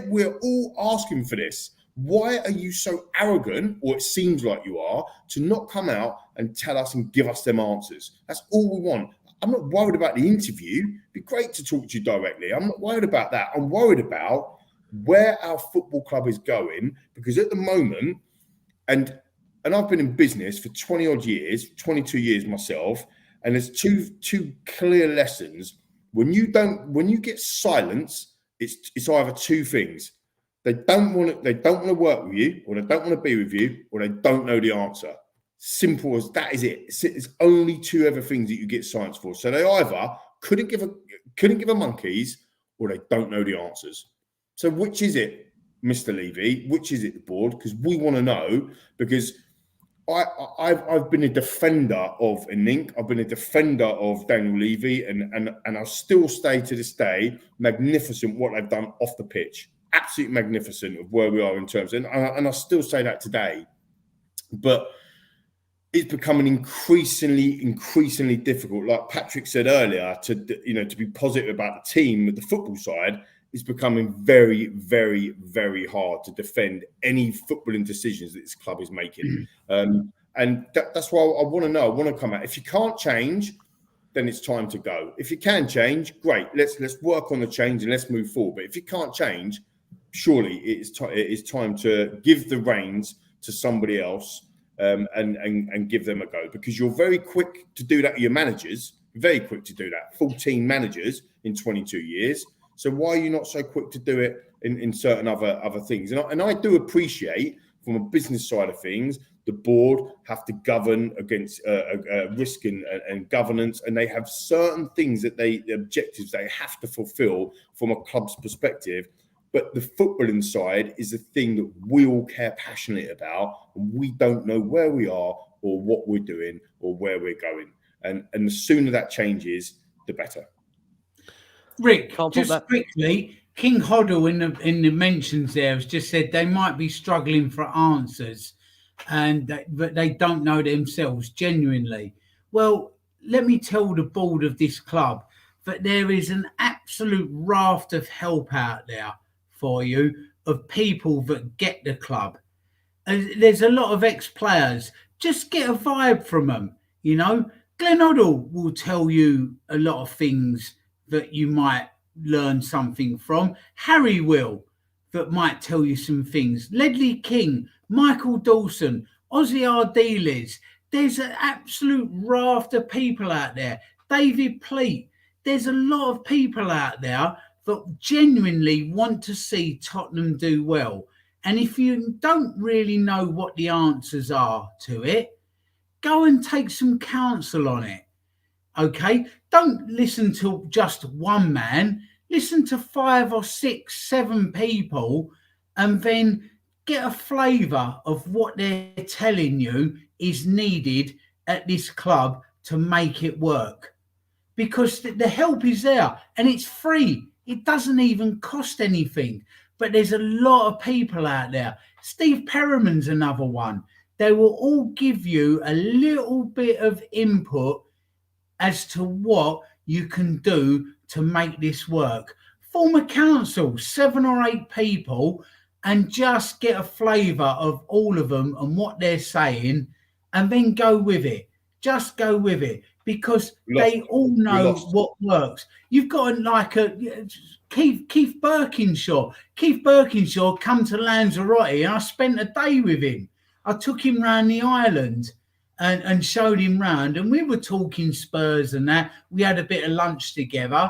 We're all asking for this. Why are you so arrogant, or it seems like you are, to not come out and tell us and give us them answers? That's all we want. I'm not worried about the interview. It'd be great to talk to you directly. I'm not worried about that. I'm worried about where our football club is going, because at the moment, and I've been in business for 20 odd years, 22 years myself, and there's two clear lessons. When you get silence, it's either two things. They don't want to work with you, or they don't want to be with you, or they don't know the answer. Simple as that is it. It's only two other things that you get silence for. So they either couldn't give a monkeys, or they don't know the answers. So which is it, Mr. Levy? Which is it, the board? Because we want to know. Because I've been a defender of Inink. I've been a defender of Daniel Levy, and I still stay to this day magnificent what they've done off the pitch. Absolutely magnificent of where we are in terms, and I still say that today. But it's becoming increasingly difficult. Like Patrick said earlier, to be positive about the team, the football side, is becoming very, very, very hard to defend any footballing decisions that this club is making. And that's why I want to know. I want to come out. If you can't change, then it's time to go. If you can change, great. Let's work on the change and let's move forward. But if you can't change, surely it is time to give the reins to somebody else. And give them a go, because you're very quick to do that to your managers, very quick to do that. 14 managers in 22 years. So why are you not so quick to do it in certain other things? And I do appreciate, from a business side of things, the board have to govern against risk and governance, and they have certain things the objectives they have to fulfill from a club's perspective. But the footballing side is the thing that we all care passionately about, and we don't know where we are or what we're doing or where we're going. And the sooner that changes, the better. Rick, just quickly, King Hoddle in the mentions there has just said they might be struggling for answers, but they don't know themselves genuinely. Well, let me tell the board of this club that there is an absolute raft of help out there for you, of people that get the club. There's a lot of ex-players. Just get a vibe from them. Glenn Hoddle will tell you a lot of things that you might learn something from. Harry will, that might tell you some things. Ledley King, Michael Dawson, Ozzy Ardiles. There's an absolute raft of people out there. David Pleat. There's a lot of people out there that genuinely want to see Tottenham do well. And if you don't really know what the answers are to it, go and take some counsel on it. Okay? Don't listen to just one man. Listen to 5 or 6, 7 people, and then get a flavour of what they're telling you is needed at this club to make it work. Because the help is there and it's free. It doesn't even cost anything. But there's a lot of people out there. Steve Perriman's another one. They will all give you a little bit of input as to what you can do to make this work. Form a council, 7 or 8 people, and just get a flavour of all of them and what they're saying, and then go with it. Just go with it, because they all know what works. You've got Keith Birkinshaw. Keith Birkinshaw come to Lanzarote, and I spent a day with him. I took him round the island and showed him round, and we were talking Spurs and that. We had a bit of lunch together.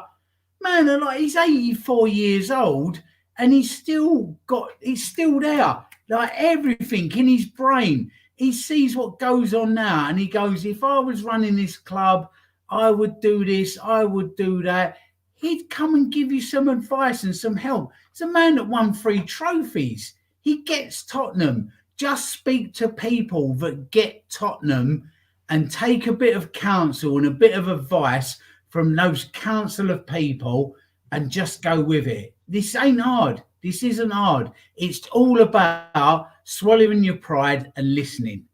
Man, he's 84 years old, and he's still there. Like, everything in his brain. He sees what goes on now, and he goes, if I was running this club, I would do this, I would do that. He'd come and give you some advice and some help. It's a man that won 3 trophies. He gets Tottenham. Just speak to people that get Tottenham and take a bit of counsel and a bit of advice from those council of people, and just go with it. This ain't hard. This isn't hard. It's all about swallowing your pride and listening.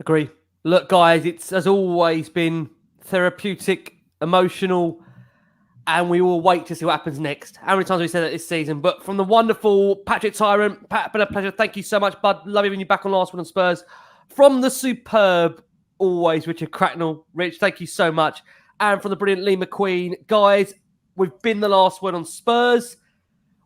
Agree. Look, guys, it's as always been therapeutic, emotional, and we will wait to see what happens next. How many times have we said that this season? But from the wonderful Patrick Tyrant, Pat, been a pleasure. Thank you so much, bud. Love having you back on Last Word on Spurs. From the superb, always, Richard Cracknell. Rich, thank you so much. And from the brilliant Lee McQueen. Guys, we've been the Last Word on Spurs.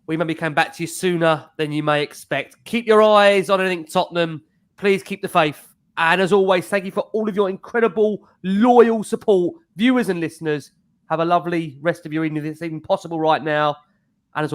We maybe came back to you sooner than you may expect. Keep your eyes on anything Tottenham. Please keep the faith. And as always, thank you for all of your incredible, loyal support, viewers and listeners. Have a lovely rest of your evening. If it's even possible right now.